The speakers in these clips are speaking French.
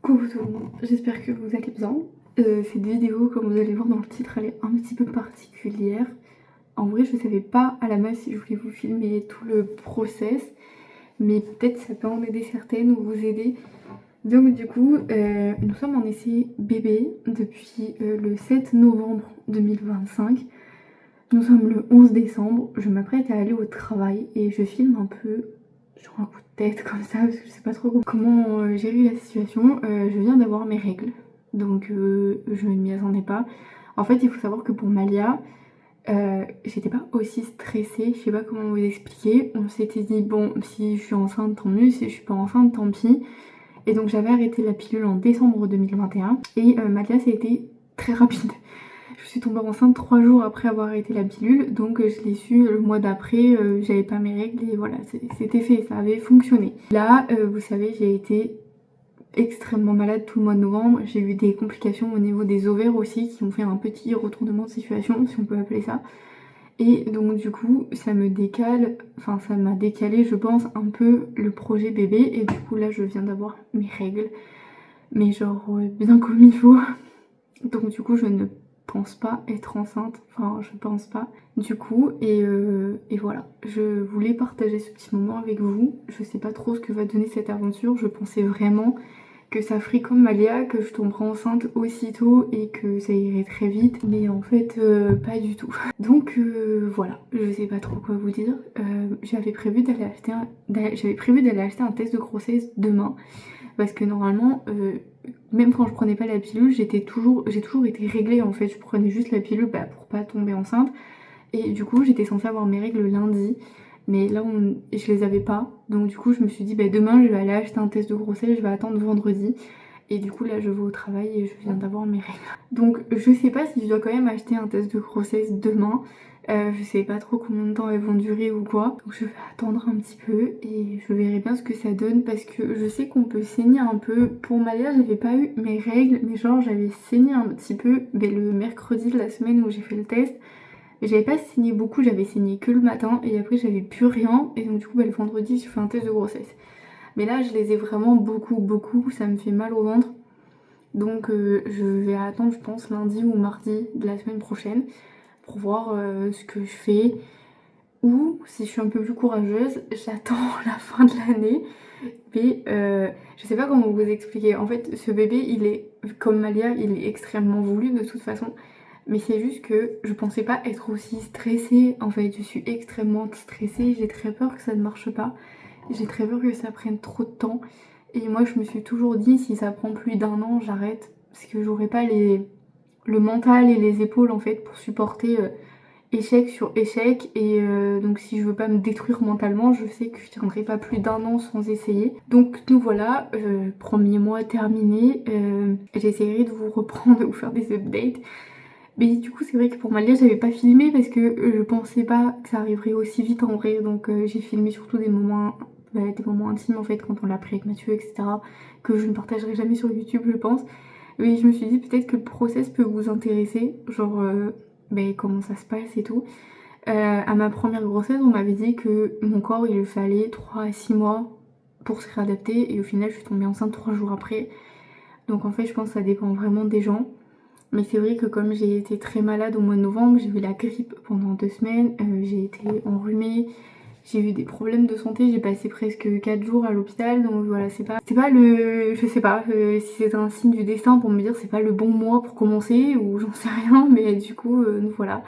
Coucou tout le monde, j'espère que vous allez bien. Cette vidéo, comme vous allez voir dans le titre, elle est un petit peu particulière. En vrai, je savais pas à la base si je voulais vous filmer tout le process, mais peut-être ça peut en aider certaines ou vous aider. Donc du coup, nous sommes en essai bébé depuis le 7 novembre 2025. Nous sommes le 11 décembre, je m'apprête à aller au travail et je filme un peu sur un coup de tête comme ça parce que je sais pas trop comment gérer la situation. Je viens d'avoir mes règles, donc je ne m'y attendais pas. En fait, il faut savoir que pour Malia, j'étais pas aussi stressée, je sais pas comment vous expliquer. On s'était dit bon, si je suis enceinte tant mieux, si je suis pas enceinte tant pis. Et donc j'avais arrêté la pilule en décembre 2021 et Malia ça a été très rapide. Je suis tombée enceinte 3 jours après avoir arrêté la pilule, donc je l'ai su le mois d'après, j'avais pas mes règles et voilà, c'était fait, ça avait fonctionné. Là, vous savez, j'ai été extrêmement malade tout le mois de novembre, j'ai eu des complications au niveau des ovaires aussi qui ont fait un petit retournement de situation, si on peut appeler ça. Et donc du coup, ça me décale, enfin ça m'a décalé je pense un peu le projet bébé et du coup là je viens d'avoir mes règles, mais genre bien comme il faut. Donc du coup je ne pense pas être enceinte, enfin je pense pas du coup et voilà, je voulais partager ce petit moment avec vous. Je sais pas trop ce que va donner cette aventure, je pensais vraiment que ça ferait comme Malia, que je tomberais enceinte aussitôt et que ça irait très vite, mais en fait pas du tout. Donc voilà, je sais pas trop quoi vous dire. J'avais prévu d'aller acheter un test de grossesse demain parce que normalement même quand je prenais pas la pilule, j'ai toujours été réglée en fait. Je prenais juste la pilule pour pas tomber enceinte. Et du coup, j'étais censée avoir mes règles lundi. Mais là, je les avais pas. Donc du coup, je me suis dit, demain, je vais aller acheter un test de grossesse. Je vais attendre vendredi. Et du coup, là, je vais au travail et je viens d'avoir mes règles. Donc je sais pas si je dois quand même acheter un test de grossesse demain. Je sais pas trop combien de temps elles vont durer ou quoi. Donc je vais attendre un petit peu et je verrai bien ce que ça donne parce que je sais qu'on peut saigner un peu. Pour Malia, j'avais pas eu mes règles, mais genre j'avais saigné un petit peu le mercredi de la semaine où j'ai fait le test. Mais j'avais pas saigné beaucoup, j'avais saigné que le matin et après j'avais plus rien. Et donc du coup le vendredi j'ai fait un test de grossesse. Mais là je les ai vraiment beaucoup, ça me fait mal au ventre. Donc je vais attendre je pense lundi ou mardi de la semaine prochaine pour voir ce que je fais. Ou si je suis un peu plus courageuse, j'attends la fin de l'année. Mais je sais pas comment vous expliquer. En fait, ce bébé, il est comme Malia, il est extrêmement voulu de toute façon. Mais c'est juste que je pensais pas être aussi stressée. En fait, je suis extrêmement stressée. J'ai très peur que ça ne marche pas. J'ai très peur que ça prenne trop de temps. Et moi, je me suis toujours dit, si ça prend plus d'1 an, j'arrête. Parce que j'aurais pas le mental et les épaules en fait pour supporter échec sur échec et donc si je veux pas me détruire mentalement, je sais que je tiendrai pas plus d'1 an sans essayer. Donc nous voilà, premier mois terminé, j'essaierai de vous reprendre, de vous faire des updates. Mais du coup c'est vrai que pour Malia j'avais pas filmé parce que je pensais pas que ça arriverait aussi vite en vrai, donc j'ai filmé surtout des moments intimes en fait quand on l'a pris avec Mathieu etc, que je ne partagerai jamais sur YouTube je pense. Mais je me suis dit peut-être que le process peut vous intéresser, genre comment ça se passe et tout. À ma première grossesse, on m'avait dit que mon corps il lui fallait 3 à 6 mois pour se réadapter et au final je suis tombée enceinte 3 jours après. Donc en fait je pense que ça dépend vraiment des gens. Mais c'est vrai que comme j'ai été très malade au mois de novembre, j'ai eu la grippe pendant 2 semaines, j'ai été enrhumée, j'ai eu des problèmes de santé, j'ai passé presque 4 jours à l'hôpital, donc voilà, c'est pas le... Je sais pas si c'est un signe du destin pour me dire c'est pas le bon mois pour commencer ou j'en sais rien, mais du coup, voilà,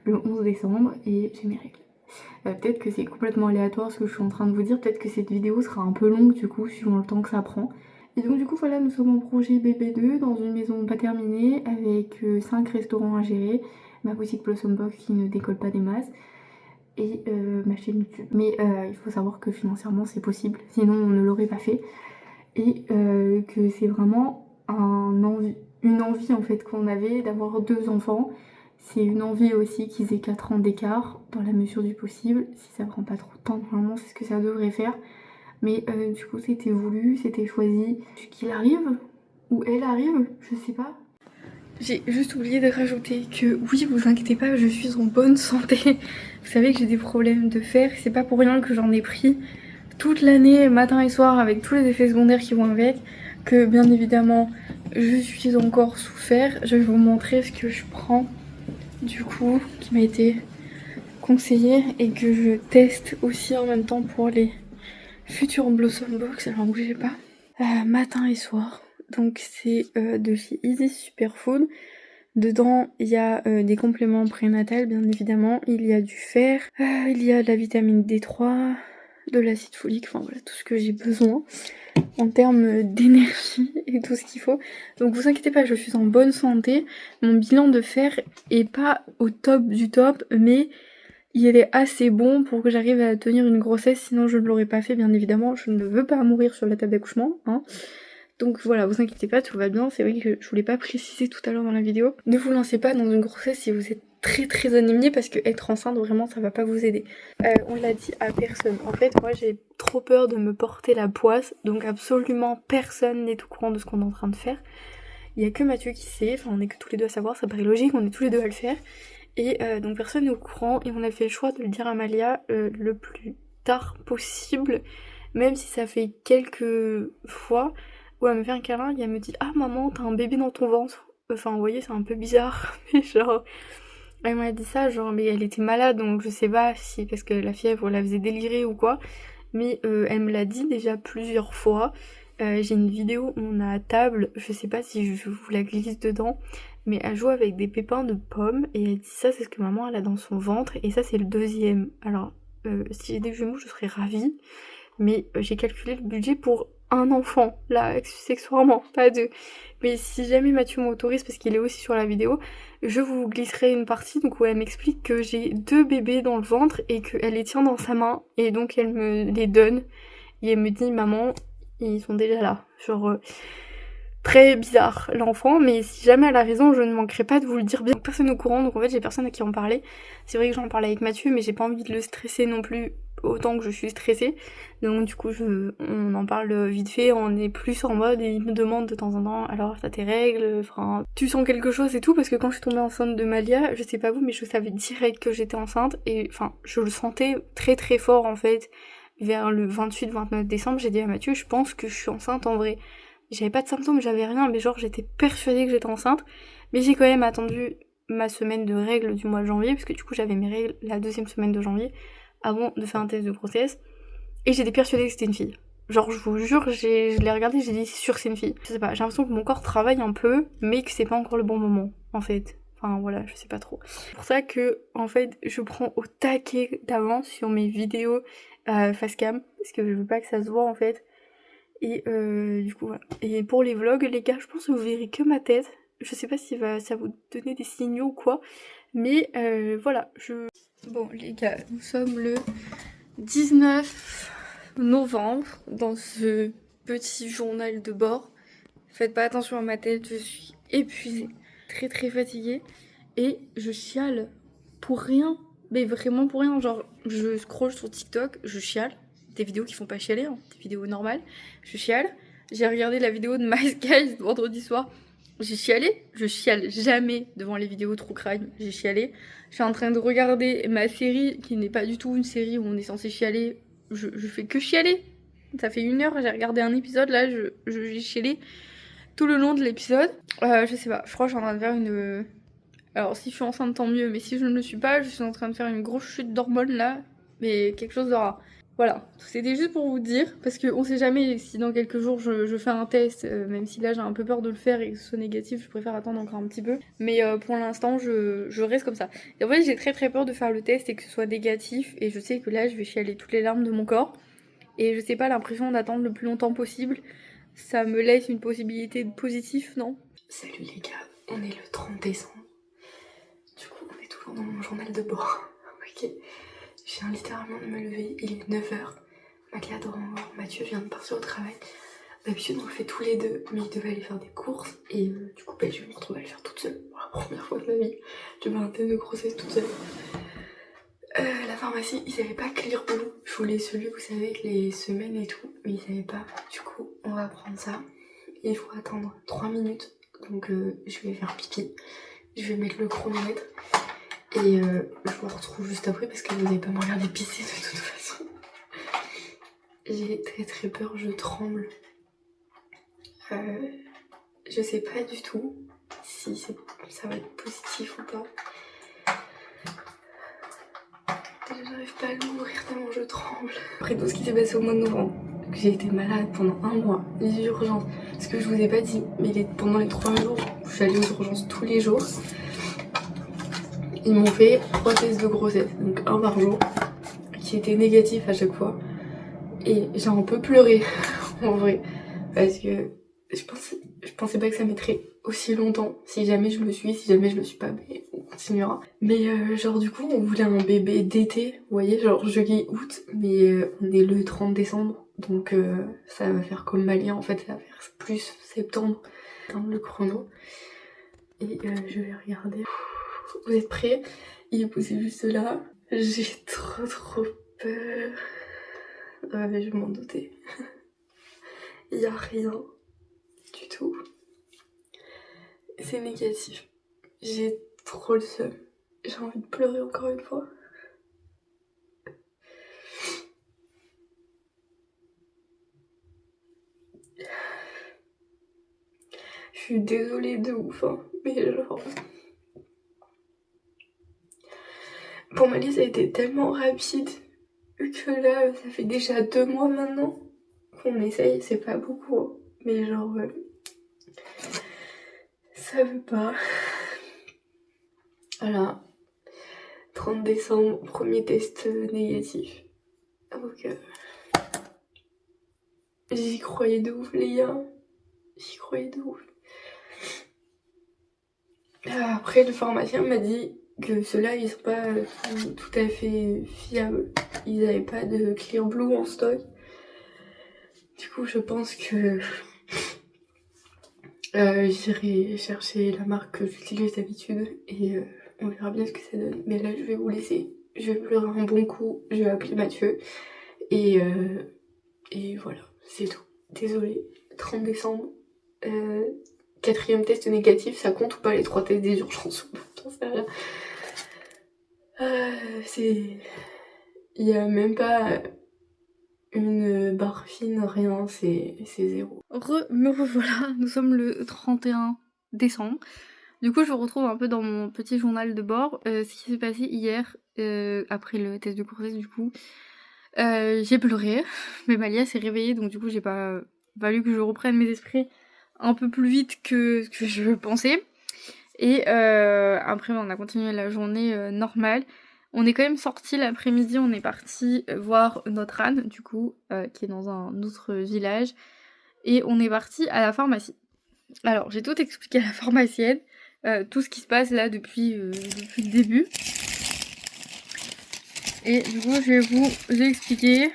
le 11 décembre et j'ai mes règles. Peut-être que c'est complètement aléatoire ce que je suis en train de vous dire, peut-être que cette vidéo sera un peu longue du coup, suivant le temps que ça prend. Et donc du coup voilà, nous sommes en projet BB2 dans une maison pas terminée avec 5 restaurants à gérer, ma boutique Blossom Box qui ne décolle pas des masses et ma chaîne YouTube. Mais il faut savoir que financièrement c'est possible, sinon on ne l'aurait pas fait. Et que c'est vraiment une envie en fait qu'on avait d'avoir 2 enfants. C'est une envie aussi qu'ils aient 4 ans d'écart dans la mesure du possible. Si ça prend pas trop de temps, normalement c'est ce que ça devrait faire. Mais du coup c'était voulu, c'était choisi. Qu'il arrive, ou elle arrive, je sais pas. J'ai juste oublié de rajouter que oui, vous inquiétez pas, je suis en bonne santé. Vous savez que j'ai des problèmes de fer, c'est pas pour rien que j'en ai pris toute l'année, matin et soir, avec tous les effets secondaires qui vont avec. que bien évidemment je suis encore sous fer. Je vais vous montrer ce que je prends du coup qui m'a été conseillé et que je teste aussi en même temps pour les futurs Blossom Box. Alors bougez pas. Matin et soir. Donc c'est de chez Easy Superfood. Dedans il y a des compléments prénatals bien évidemment. Il y a du fer, il y a de la vitamine D3, de l'acide folique, enfin voilà tout ce que j'ai besoin en termes d'énergie et tout ce qu'il faut. Donc vous inquiétez pas, je suis en bonne santé. Mon bilan de fer est pas au top du top, mais il est assez bon pour que j'arrive à tenir une grossesse, sinon je ne l'aurais pas fait bien évidemment. Je ne veux pas mourir sur la table d'accouchement, hein. Donc voilà, vous inquiétez pas, tout va bien. C'est vrai que je voulais pas préciser tout à l'heure dans la vidéo. Ne vous lancez pas dans une grossesse si vous êtes très anémié parce que être enceinte vraiment ça va pas vous aider. On l'a dit à personne. En fait moi j'ai trop peur de me porter la poisse, donc absolument personne n'est au courant de ce qu'on est en train de faire. Il y a que Mathieu qui sait, enfin on est que tous les deux à savoir, ça paraît logique, on est tous les deux à le faire. Et donc personne n'est au courant et on a fait le choix de le dire à Malia le plus tard possible, même si ça fait quelques fois où elle me fait un câlin et elle me dit ah maman t'as un bébé dans ton ventre. Enfin vous voyez c'est un peu bizarre, mais genre elle m'a dit ça genre mais elle était malade donc je sais pas si parce que la fièvre la faisait délirer ou quoi, mais elle me l'a dit déjà plusieurs fois. J'ai une vidéo où on a à table, je sais pas si je vous la glisse dedans, mais elle joue avec des pépins de pommes et elle dit ça c'est ce que maman elle a dans son ventre et ça c'est le deuxième. Alors si j'ai des jumeaux je serais ravie, mais j'ai calculé le budget pour un enfant, là, accessoirement, pas deux. Mais si jamais Mathieu m'autorise, parce qu'il est aussi sur la vidéo, je vous glisserai une partie donc où elle m'explique que j'ai 2 bébés dans le ventre et qu'elle les tient dans sa main et donc elle me les donne et elle me dit maman, ils sont déjà là. Genre très bizarre l'enfant, mais si jamais elle a raison, je ne manquerai pas de vous le dire bien. Personne au courant, donc en fait j'ai personne à qui en parler. C'est vrai que j'en parle avec Mathieu, mais j'ai pas envie de le stresser non plus autant que je suis stressée. Donc du coup on en parle vite fait, on est plus en mode et il me demande de temps en temps alors t'as tes règles, enfin tu sens quelque chose et tout, parce que quand je suis tombée enceinte de Malia, je sais pas vous mais je savais direct que j'étais enceinte et enfin je le sentais très fort en fait. Vers le 28-29 décembre, j'ai dit à Mathieu je pense que je suis enceinte en vrai. J'avais pas de symptômes, j'avais rien, mais genre j'étais persuadée que j'étais enceinte. Mais j'ai quand même attendu ma semaine de règles du mois de janvier, parce que du coup j'avais mes règles la 2e semaine de janvier, avant de faire un test de grossesse. Et j'étais persuadée que c'était une fille. Genre je vous jure, je l'ai regardé, j'ai dit c'est sûr que c'est une fille. Je sais pas, j'ai l'impression que mon corps travaille un peu, mais que c'est pas encore le bon moment, en fait. Enfin voilà, je sais pas trop. C'est pour ça que, en fait, je prends au taquet d'avance sur mes vidéos face cam, parce que je veux pas que ça se voit en fait. Et du coup voilà. Et pour les vlogs les gars, je pense que vous verrez que ma tête. Je sais pas si ça va vous donner des signaux ou quoi. Mais voilà, Bon les gars, nous sommes le 19 novembre dans ce petit journal de bord. Faites pas attention à ma tête, je suis épuisée, très fatiguée. Et je chiale pour rien. Mais vraiment pour rien, genre je scrolle sur TikTok, je chiale. Des vidéos qui font pas chialer, hein, des vidéos normales. Je chiale. J'ai regardé la vidéo de Nice Guys vendredi soir. J'ai chialé. Je chiale jamais devant les vidéos true crime. J'ai chialé. Je suis en train de regarder ma série qui n'est pas du tout une série où on est censé chialer. Je fais que chialer. Ça fait 1 heure, j'ai regardé un épisode, là j'ai chialé tout le long de l'épisode. Je sais pas, je crois que je suis en train de faire une... Alors si je suis enceinte tant mieux, mais si je ne le suis pas, je suis en train de faire une grosse chute d'hormones là, mais quelque chose de rare. Voilà, c'était juste pour vous dire, parce qu'on sait jamais si dans quelques jours je fais un test, même si là j'ai un peu peur de le faire et que ce soit négatif, je préfère attendre encore un petit peu. Mais pour l'instant, je reste comme ça. Et en fait, j'ai très peur de faire le test et que ce soit négatif, et je sais que là je vais chialer toutes les larmes de mon corps. Et je sais pas, l'impression d'attendre le plus longtemps possible, ça me laisse une possibilité de positif, non? Salut les gars, on est le 30 décembre. Du coup, on est toujours dans mon journal de bord. Ok. Je viens littéralement de me lever, il est 9h. Mathia dort encore, Mathieu vient de partir au travail. D'habitude, on le fait tous les deux, mais il devait aller faire des courses. Et du coup, je vais me retrouver à le faire toute seule. Pour la première fois de ma vie, je vais faire un test de grossesse toute seule. La pharmacie, ils avaient pas Clear Blue. Je voulais celui, vous savez, avec les semaines et tout, mais ils avaient pas. Du coup, on va prendre ça. Il faut attendre 3 minutes. Donc, je vais faire pipi. Je vais mettre le chronomètre. Et je vous retrouve juste après parce que vous n'allez pas me regarder pisser de toute façon. J'ai très peur, je tremble. Je sais pas du tout si ça va être positif ou pas. J'arrive pas à l'ouvrir tellement je tremble. Après tout ce qui s'est passé au mois de novembre, j'ai été malade pendant 1 mois, les urgences. Ce que je vous ai pas dit, mais pendant les 3 jours, je suis allée aux urgences tous les jours. Ils m'ont fait 3 tests de grossesse, donc un par jour, qui étaient négatifs à chaque fois. Et j'ai un peu pleuré, en vrai, parce que je pensais pas que ça mettrait aussi longtemps. Si jamais je le suis, si jamais je le suis pas, mais on continuera. Mais genre du coup, on voulait un bébé d'été, vous voyez, genre juillet, août, mais on est le 30 décembre, donc ça va faire comme Malia, en fait, ça va faire plus septembre dans le chrono. Et je vais regarder. Vous êtes prêts? Il est posé juste là. J'ai trop peur. Ouais, mais je m'en doutais. Il y a rien du tout. C'est négatif. J'ai trop le seum. J'ai envie de pleurer encore une fois. Je suis désolée de ouf, hein, mais genre... Pour Mali, ça a été tellement rapide que là, ça fait déjà 2 mois maintenant qu'on essaye. C'est pas beaucoup, hein, mais genre... ça veut pas. Voilà. 30 décembre, premier test négatif. Donc, j'y croyais de ouf, les gars. J'y croyais de ouf. Après, le pharmacien m'a dit que ceux-là, ils sont pas tout à fait fiables. Ils avaient pas de Clear Blue en stock. Du coup, je pense que j'irai chercher la marque que j'utilise d'habitude et on verra bien ce que ça donne. Mais là, je vais vous laisser. Je vais pleurer un bon coup. Je vais appeler Mathieu. Et voilà, c'est tout. Désolée. 30 décembre. 4e test négatif, ça compte ou pas les 3 tests des urgences? J'en sais rien. Il y a même pas une barre fine, rien, c'est 0. Me revoilà, nous sommes le 31 décembre. Du coup, je vous retrouve un peu dans mon petit journal de bord. Ce qui s'est passé hier, après le test de grossesse, du coup, j'ai pleuré, mais Malia s'est réveillée, donc du coup, j'ai pas fallu que je reprenne mes esprits un peu plus vite que je pensais. Et après, on a continué la journée normale. On est quand même sorti l'après-midi, on est parti voir notre âne, du coup, qui est dans un autre village. Et on est parti à la pharmacie. Alors, j'ai tout expliqué à la pharmacienne, tout ce qui se passe là depuis le début. Et du coup, je vais vous expliquer.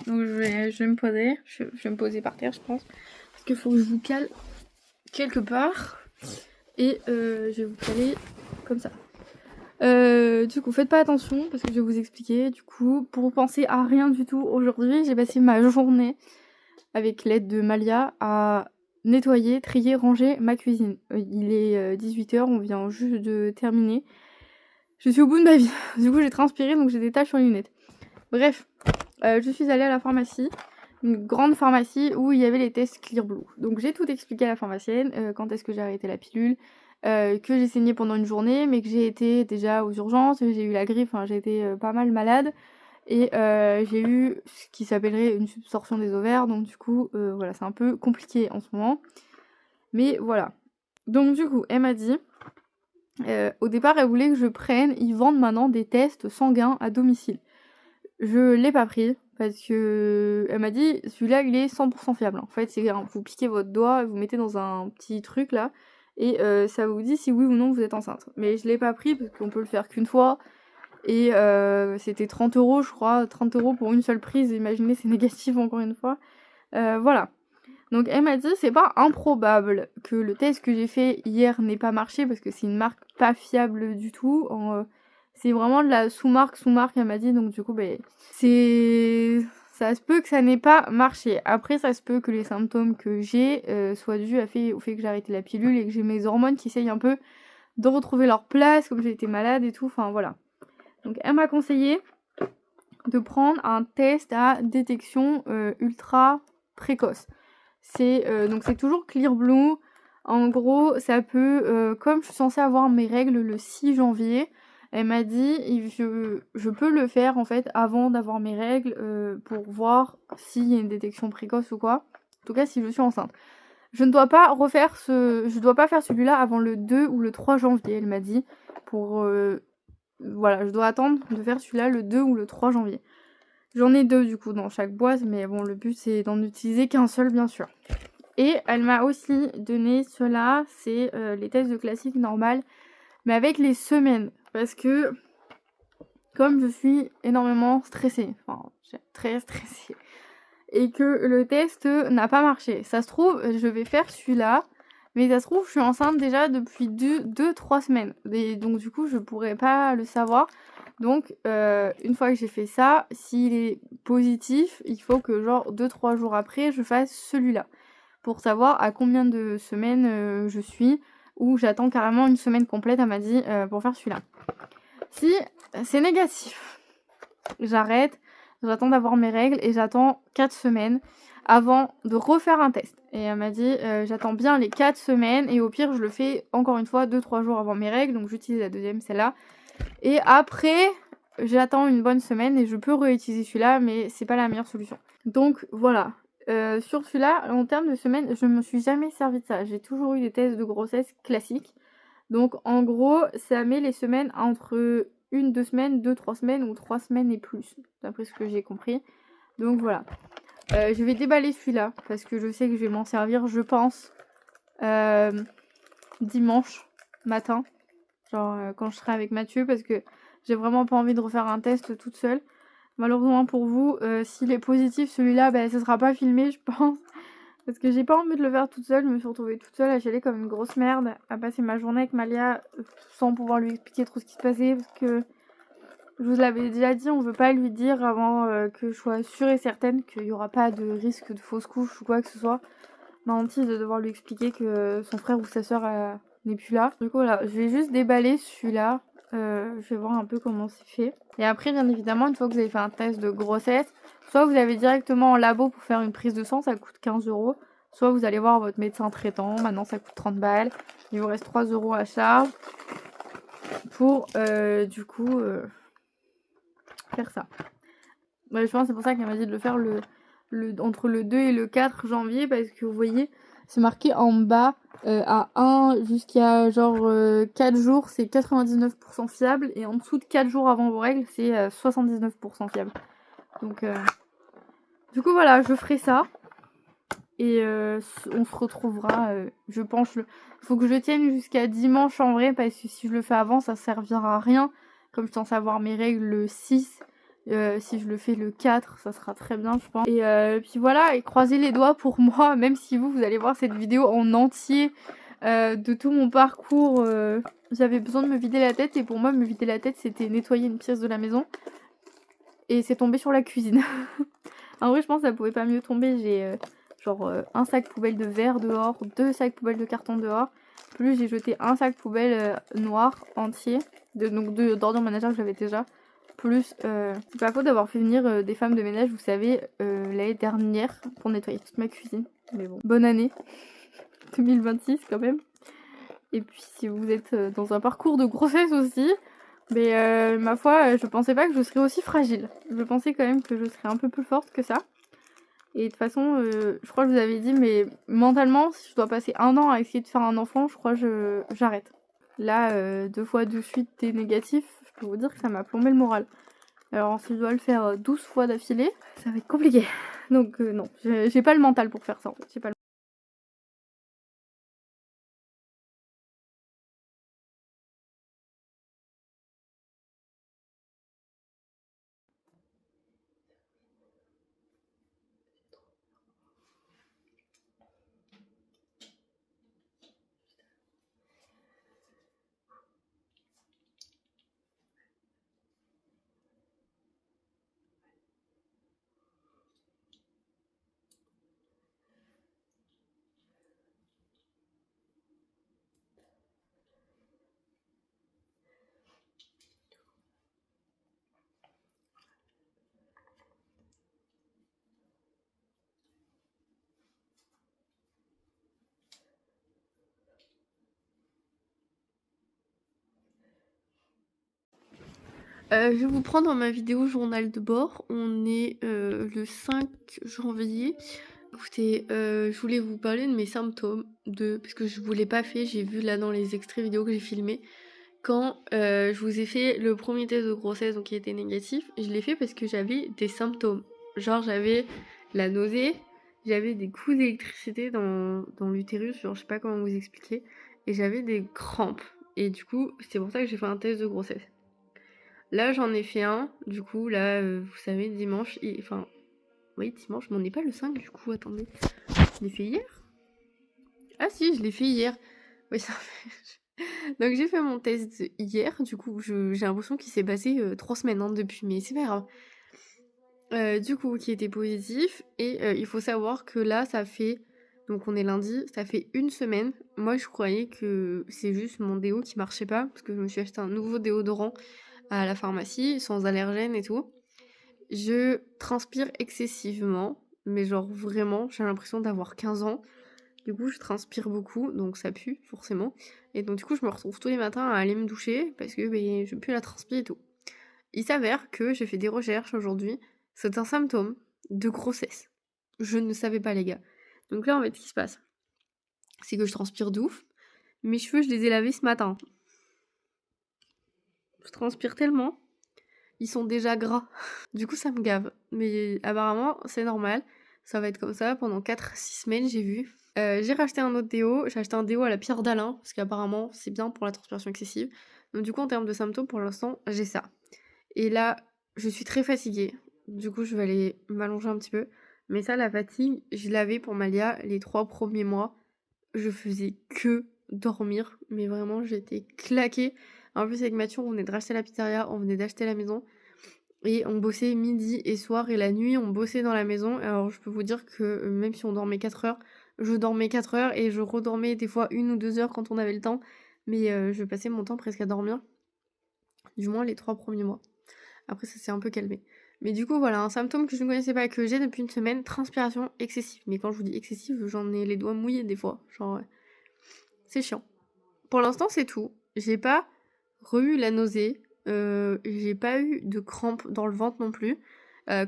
Donc, je vais me poser. Je vais me poser par terre, je pense. Parce qu'il faut que je vous cale quelque part. Et je vais vous caler comme ça. Du coup, faites pas attention parce que je vais vous expliquer. Du coup, pour penser à rien du tout aujourd'hui, j'ai passé ma journée avec l'aide de Malia à nettoyer, trier, ranger ma cuisine. Il est 18h, on vient juste de terminer. Je suis au bout de ma vie. Du coup, j'ai transpiré, donc j'ai des taches sur les lunettes. Bref, je suis allée à la pharmacie, une grande pharmacie où il y avait les tests Clear Blue. Donc j'ai tout expliqué à la pharmacienne, quand est-ce que j'ai arrêté la pilule, que j'ai saigné pendant une journée, mais que j'ai été déjà aux urgences, j'ai eu la grippe, enfin j'ai été pas mal malade. Et j'ai eu ce qui s'appellerait une subsorption des ovaires, donc du coup, voilà, c'est un peu compliqué en ce moment. Mais voilà. Donc du coup, elle m'a dit, au départ, elle voulait que je prenne, ils vendent maintenant des tests sanguins à domicile. Je l'ai pas pris, parce que elle m'a dit, celui-là, il est 100% fiable. En fait, c'est vous piquez votre doigt, vous mettez dans un petit truc là, et ça vous dit si oui ou non vous êtes enceinte. Mais je l'ai pas pris, parce qu'on peut le faire qu'une fois. Et c'était 30€, je crois, 30€ pour une seule prise. Imaginez, c'est négatif encore une fois. Voilà. Donc elle m'a dit, c'est pas improbable que le test que j'ai fait hier n'ait pas marché parce que c'est une marque pas fiable du tout. C'est vraiment de la sous-marque, elle m'a dit. Donc du coup, ça se peut que ça n'ait pas marché. Après, ça se peut que les symptômes que j'ai soient dus au fait que j'ai arrêté la pilule et que j'ai mes hormones qui essayent un peu de retrouver leur place, comme j'ai été malade et tout. Enfin voilà. Donc elle m'a conseillé de prendre un test à détection ultra précoce. Donc c'est toujours Clear Blue. En gros, ça peut, comme je suis censée avoir mes règles le 6 janvier, elle m'a dit je peux le faire en fait avant d'avoir mes règles pour voir s'il y a une détection précoce ou quoi. En tout cas, si je suis enceinte. Je ne dois pas je dois pas faire celui-là avant le 2 ou le 3 janvier, elle m'a dit. Voilà, je dois attendre de faire celui-là le 2 ou le 3 janvier. J'en ai 2 du coup dans chaque boîte, mais bon, le but c'est d'en utiliser qu'un seul bien sûr. Et elle m'a aussi donné cela, c'est les tests de classique normal, mais avec les semaines. Parce que comme je suis énormément stressée, enfin très stressée, et que le test n'a pas marché. Ça se trouve, je vais faire celui-là, mais ça se trouve, je suis enceinte déjà depuis 2-3 semaines. Et donc du coup, je pourrais pas le savoir. Donc, une fois que j'ai fait ça, s'il est positif, il faut que genre 2-3 jours après, je fasse celui-là. Pour savoir à combien de semaines je suis, ou j'attends carrément une semaine complète, elle m'a dit, pour faire celui-là. Si c'est négatif, j'arrête, j'attends d'avoir mes règles et j'attends 4 semaines avant de refaire un test. Et elle m'a dit, j'attends bien les 4 semaines et au pire, je le fais encore une fois 2-3 jours avant mes règles, donc j'utilise la deuxième, celle-là. Et après, j'attends une bonne semaine et je peux réutiliser celui-là, mais c'est pas la meilleure solution. Donc voilà. Sur celui-là, en termes de semaines, je me suis jamais servi de ça. J'ai toujours eu des tests de grossesse classiques. Donc en gros, ça met les semaines entre 1-2 semaines, 2-3 semaines ou 3 semaines et plus, d'après ce que j'ai compris. Donc voilà. Je vais déballer celui-là parce que je sais que je vais m'en servir, je pense, dimanche matin. Genre quand je serai avec Mathieu, parce que j'ai vraiment pas envie de refaire un test toute seule. Malheureusement pour vous, s'il est positif celui-là, ça sera pas filmé je pense. Parce que j'ai pas envie de le faire toute seule, je me suis retrouvée toute seule à chialer comme une grosse merde, à passer ma journée avec Malia sans pouvoir lui expliquer trop ce qui se passait, parce que je vous l'avais déjà dit, on veut pas lui dire avant que je sois sûre et certaine qu'il y aura pas de risque de fausse couche ou quoi que ce soit. Ma hantise de devoir lui expliquer que son frère ou sa soeur n'est plus là. Du coup voilà, je vais juste déballer celui-là. Je vais voir un peu comment c'est fait. Et après, bien évidemment, une fois que vous avez fait un test de grossesse, soit vous allez directement en labo pour faire une prise de sang, ça coûte 15 €. Soit vous allez voir votre médecin traitant, maintenant ça coûte 30 balles. Il vous reste 3 € à charge pour du coup faire ça. Je pense que c'est pour ça qu'elle m'a dit de le faire entre le 2 et le 4 janvier, parce que vous voyez, c'est marqué en bas à 1 jusqu'à genre 4 jours, c'est 99% fiable, et en dessous de 4 jours avant vos règles, c'est 79% fiable. Donc, du coup, voilà, je ferai ça. Et on se retrouvera, je pense. Faut que je tienne jusqu'à dimanche en vrai, parce que si je le fais avant, ça servira à rien. Comme je suis censée avoir mes règles le 6, si je le fais le 4, ça sera très bien, je pense. Et puis voilà, et croisez les doigts pour moi, même si vous allez voir cette vidéo en entier de tout mon parcours. J'avais besoin de me vider la tête, et pour moi, me vider la tête, c'était nettoyer une pièce de la maison. Et c'est tombé sur la cuisine. En vrai, je pense que ça pouvait pas mieux tomber. J'ai genre un sac poubelle de verre dehors, 2 sacs poubelles de carton dehors. Plus j'ai jeté un sac poubelle noir entier, d'ordures ménagères que j'avais déjà. Plus, c'est pas faute d'avoir fait venir des femmes de ménage, vous savez, l'année dernière, pour nettoyer toute ma cuisine. Mais bon, bonne année 2026 quand même. Et puis si vous êtes dans un parcours de grossesse aussi, mais ma foi, je pensais pas que je serais aussi fragile. Je pensais quand même que je serais un peu plus forte que ça. Et de toute façon, je crois que je vous avais dit, mais mentalement, si je dois passer 1 an à essayer de faire un enfant, je crois que j'arrête. Là, 2 fois de suite des négatifs, je peux vous dire que ça m'a plombé le moral. Alors si je dois le faire 12 fois d'affilée, ça va être compliqué. Donc non, j'ai pas le mental pour faire ça en fait. J'ai pas le Je vais vous prendre dans ma vidéo journal de bord. On est le 5 janvier. Écoutez, je voulais vous parler de mes symptômes, parce que je vous l'ai pas fait, j'ai vu là dans les extraits vidéo que j'ai filmés. Quand je vous ai fait le premier test de grossesse, donc qui était négatif, je l'ai fait parce que j'avais des symptômes. Genre j'avais la nausée, j'avais des coups d'électricité dans l'utérus, genre je sais pas comment vous expliquer, et j'avais des crampes. Et du coup, c'est pour ça que j'ai fait un test de grossesse. Là, j'en ai fait un, du coup, là, vous savez, dimanche, enfin, oui, dimanche, mais on n'est pas le 5, du coup, attendez. Je l'ai fait hier? Ah si, je l'ai fait hier. Oui, ça fait... Donc j'ai fait mon test hier, du coup, j'ai l'impression qu'il s'est passé 3 semaines hein, depuis, mais c'est pas grave. Du coup, qui était positif, et il faut savoir que là, ça fait... Donc on est lundi, ça fait 1 semaine. Moi, je croyais que c'est juste mon déo qui marchait pas, parce que je me suis acheté un nouveau déodorant à la pharmacie, sans allergène et tout. Je transpire excessivement, mais genre vraiment, j'ai l'impression d'avoir 15 ans. Du coup, je transpire beaucoup, donc ça pue, forcément. Et donc du coup, je me retrouve tous les matins à aller me doucher, parce que je pue la transpi et tout. Il s'avère que j'ai fait des recherches aujourd'hui, c'est un symptôme de grossesse. Je ne savais pas, les gars. Donc là, en fait, ce qui se passe, c'est que je transpire de ouf. Mes cheveux, je les ai lavés ce matin. Je transpire tellement, ils sont déjà gras. Du coup, ça me gave. Mais apparemment, c'est normal. Ça va être comme ça pendant 4-6 semaines, j'ai vu. J'ai racheté un autre déo. J'ai acheté un déo à la pierre d'Alain, parce qu'apparemment, c'est bien pour la transpiration excessive. Donc du coup, en termes de symptômes, pour l'instant, j'ai ça. Et là, je suis très fatiguée. Du coup, je vais aller m'allonger un petit peu. Mais ça, la fatigue, je l'avais pour Malia les 3 premiers mois. Je faisais que dormir. Mais vraiment, j'étais claquée. En plus, avec Mathieu, on venait de racheter la pizzeria, on venait d'acheter la maison. Et on bossait midi et soir, et la nuit, on bossait dans la maison. Alors, je peux vous dire que même si on dormait 4 heures, je dormais 4 heures et je redormais des fois 1 ou 2 heures quand on avait le temps. Mais je passais mon temps presque à dormir. Du moins les 3 premiers mois. Après, ça s'est un peu calmé. Mais du coup, voilà, un symptôme que je ne connaissais pas, que j'ai depuis 1 semaine, transpiration excessive. Mais quand je vous dis excessive, j'en ai les doigts mouillés des fois. Genre, c'est chiant. Pour l'instant, c'est tout. J'ai pas eu la nausée. J'ai pas eu de crampes dans le ventre non plus.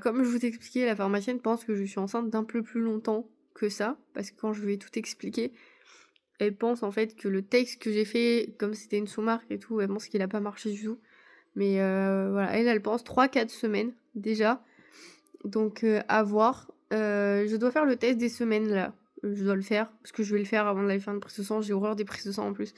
Comme je vous expliquais, la pharmacienne pense que je suis enceinte d'un peu plus longtemps que ça. Parce que quand je lui ai tout expliqué, elle pense en fait que le texte que j'ai fait, comme c'était une sous-marque et tout, elle pense qu'il a pas marché du tout. Mais voilà, elle pense 3-4 semaines déjà. Donc à voir. Je dois faire le test des semaines là. Je dois le faire, parce que je vais le faire avant d'aller faire une prise de sang. J'ai horreur des prises de sang en plus.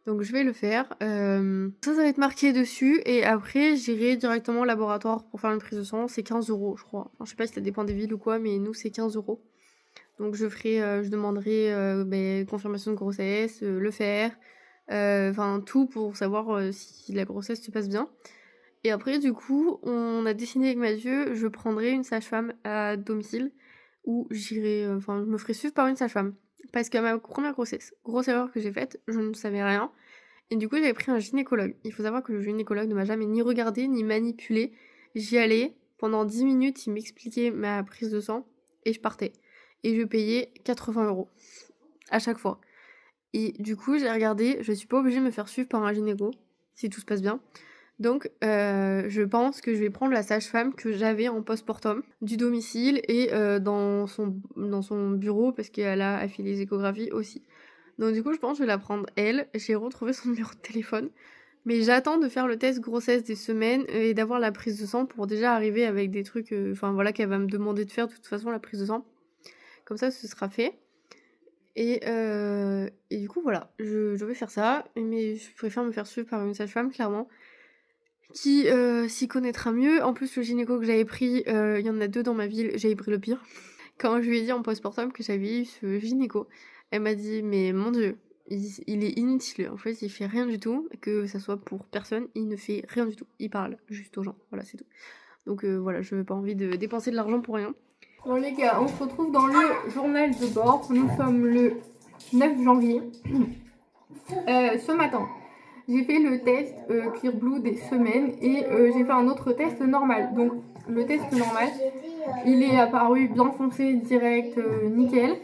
Donc je vais le faire. Ça va être marqué dessus. Et après, j'irai directement au laboratoire pour faire une prise de sang. C'est 15 € je crois. Enfin, je sais pas si ça dépend des villes ou quoi, mais nous c'est 15 €. Donc je demanderai confirmation de grossesse, le fer, enfin tout pour savoir si la grossesse se passe bien. Et après, du coup, on a décidé avec Mathieu, je prendrai une sage-femme à domicile, ou j'irai, enfin, je me ferai suivre par une sage-femme. Parce que ma première grossesse, grosse erreur que j'ai faite, je ne savais rien. Et du coup, j'avais pris un gynécologue. Il faut savoir que le gynécologue ne m'a jamais ni regardé, ni manipulé. J'y allais, pendant 10 minutes, il m'expliquait ma prise de sang, et je partais. Et je payais 80 € à chaque fois. Et du coup, j'ai regardé, je suis pas obligée de me faire suivre par un gynéco, si tout se passe bien. Donc, je pense que je vais prendre la sage-femme que j'avais en post-mortem du domicile et dans son bureau, parce qu'elle a fait les échographies aussi. Donc du coup, je pense que je vais la prendre elle. J'ai retrouvé son numéro de téléphone. Mais j'attends de faire le test grossesse des semaines et d'avoir la prise de sang pour déjà arriver avec des trucs, enfin voilà, qu'elle va me demander de faire de toute façon, la prise de sang. Comme ça, ce sera fait. Et du coup, voilà, je vais faire ça. Mais je préfère me faire suivre par une sage-femme, clairement, qui s'y connaîtra mieux. En plus, le gynéco que j'avais pris, il y en a 2 dans ma ville, j'avais pris le pire. Quand je lui ai dit en post-mortem que j'avais eu ce gynéco, elle m'a dit: «Mais mon Dieu, il est inutile, en fait, il fait rien du tout, que ça soit pour personne, il ne fait rien du tout. Il parle juste aux gens, voilà, c'est tout». Donc voilà, je n'ai pas envie de dépenser de l'argent pour rien. Bon les gars, on se retrouve dans le journal de bord. Nous sommes le 9 janvier. Ce matin, j'ai fait le test Clear Blue des semaines et j'ai fait un autre test normal. Donc le test normal, il est apparu bien foncé, direct, nickel.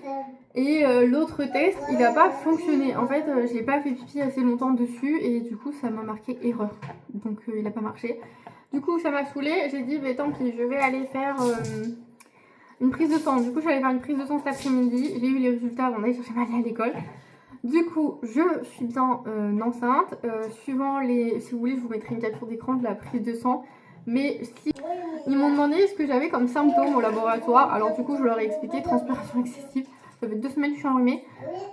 Et l'autre test, il n'a pas fonctionné. En fait, je n'ai pas fait pipi assez longtemps dessus et du coup, ça m'a marqué erreur. Donc, il n'a pas marché. Du coup, ça m'a saoulée. J'ai dit, bah, tant pis, je vais aller faire une prise de sang. Du coup, j'allais faire une prise de sang cet après-midi. J'ai eu les résultats avant d'aller chercher ma fille à l'école. Du coup, je suis bien enceinte. Suivant les... Si vous voulez, je vous mettrai une capture d'écran de la prise de sang. Mais si... Ils m'ont demandé ce que j'avais comme symptômes au laboratoire. Alors du coup, je leur ai expliqué transpiration excessive. Ça fait 2 semaines que je suis enrhumée.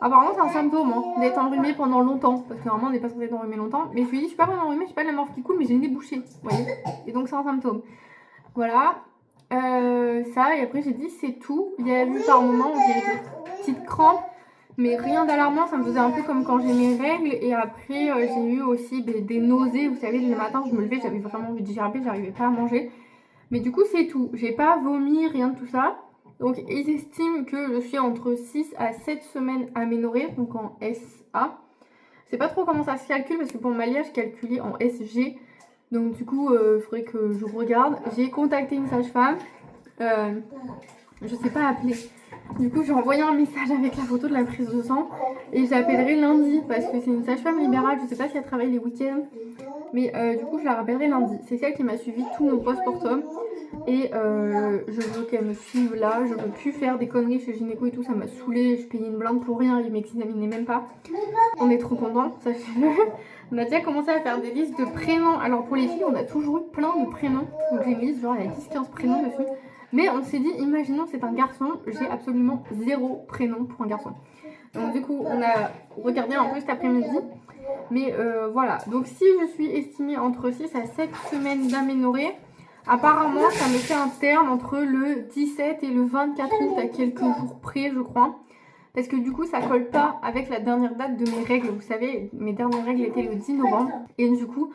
Apparemment, c'est un symptôme d'être enrhumée pendant longtemps. Parce que normalement, on n'est pas censé être enrhumée longtemps. Mais je lui ai dit, je suis pas vraiment enrhumée, je suis pas de la morve qui coule, mais j'ai le nez bouché. Vous voyez. Et donc, c'est un symptôme. Voilà. Ça, et après, j'ai dit, c'est tout. Il y a eu par moments où j'ai eu des petites crampes. Mais rien d'alarmant, ça me faisait un peu comme quand j'ai mes règles. Et après, j'ai eu aussi des nausées. Vous savez, le matin, je me levais, j'avais vraiment envie de gerber, j'arrivais pas à manger. Mais du coup, c'est tout. J'ai pas vomi, rien de tout ça. Donc, ils estiment que je suis entre 6 à 7 semaines aménorrhée, donc en SA. Je sais pas trop comment ça se calcule, parce que pour Malia, je calculais en SG. Donc, du coup, il faudrait que je regarde. J'ai contacté une sage-femme. Je sais pas appeler. Du coup, j'ai envoyé un message avec la photo de la prise de sang. Et j'appellerai lundi, parce que c'est une sage-femme libérale. Je sais pas si elle travaille les week-ends. Mais du coup, je la rappellerai lundi. C'est celle qui m'a suivi tout mon post-mortem. Et je veux qu'elle me suive là. Je veux plus faire des conneries chez gynéco et tout. Ça m'a saoulée. Je payais une blinde pour rien. Ils m'examinaient même pas. On est trop contents, sachez-le. On a déjà commencé à faire des listes de prénoms. Alors pour les filles, on a toujours eu plein de prénoms. Donc j'ai une liste, genre il y a 10-15 prénoms dessus. Mais on s'est dit, imaginons c'est un garçon. J'ai absolument 0 prénom pour un garçon. Donc du coup, on a regardé un peu cet après-midi. Mais voilà, donc si je suis estimée entre 6 à 7 semaines d'aménorrhée, apparemment ça me fait un terme entre le 17 et le 24 août à quelques jours près je crois. Parce que du coup ça colle pas avec la dernière date de mes règles. Vous savez, mes dernières règles étaient le 10 novembre. Et du coup,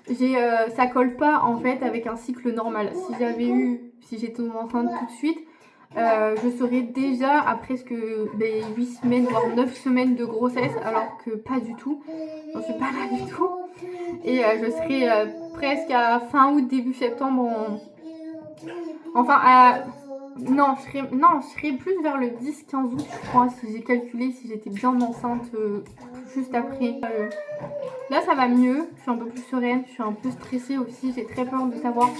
ça colle pas en fait avec un cycle normal. Si j'étais enceinte tout de suite, je serais déjà à presque 8 semaines, voire 9 semaines de grossesse, alors que pas du tout. J'en suis pas là du tout. Et je serais presque à fin août, début septembre. Non, je serais plus vers le 10-15 août, je crois, si j'ai calculé, si j'étais bien enceinte juste après. Là, ça va mieux. Je suis un peu plus sereine. Je suis un peu stressée aussi. J'ai très peur de savoir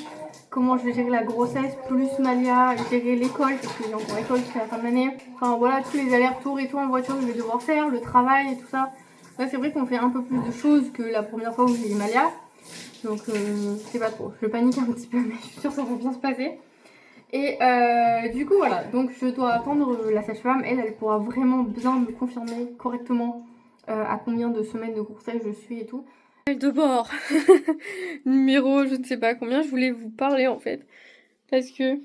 comment je vais gérer la grossesse, plus Malia, gérer l'école, parce que j'ai encore école jusqu'à la fin de l'année. Enfin voilà, tous les allers-retours et tout en voiture que je vais devoir faire, le travail et tout ça. Là, c'est vrai qu'on fait un peu plus de choses que la première fois où j'ai eu Malia. Donc, je sais pas trop. Je panique un petit peu, mais je suis sûre que ça va bien se passer. Et du coup, voilà. Donc, je dois attendre la sage-femme. Elle pourra vraiment bien me confirmer correctement à combien de semaines de grossesse je suis et tout. De bord. Numéro, je ne sais pas combien, je voulais vous parler en fait. Parce que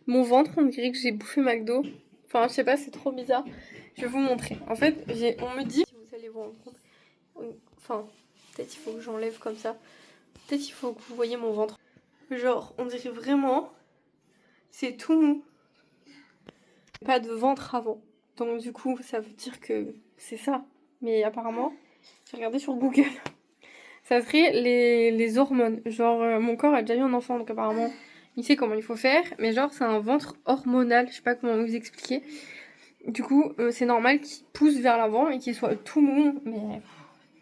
mon ventre, on dirait que j'ai bouffé McDo. Enfin, je sais pas, c'est trop bizarre. Je vais vous montrer. En fait, on me dit, si vous allez vous rendre compte, enfin, peut-être il faut que j'enlève comme ça. Peut-être il faut que vous voyez mon ventre. Genre, on dirait vraiment, c'est tout mou. Pas de ventre avant. Donc du coup, ça veut dire que c'est ça. Mais apparemment, j'ai regardé sur Google. Ça serait les hormones. Genre, mon corps a déjà eu un enfant, donc apparemment, il sait comment il faut faire. Mais genre, c'est un ventre hormonal. Je sais pas comment vous expliquer. Du coup, c'est normal qu'il pousse vers l'avant et qu'il soit tout mou. Mais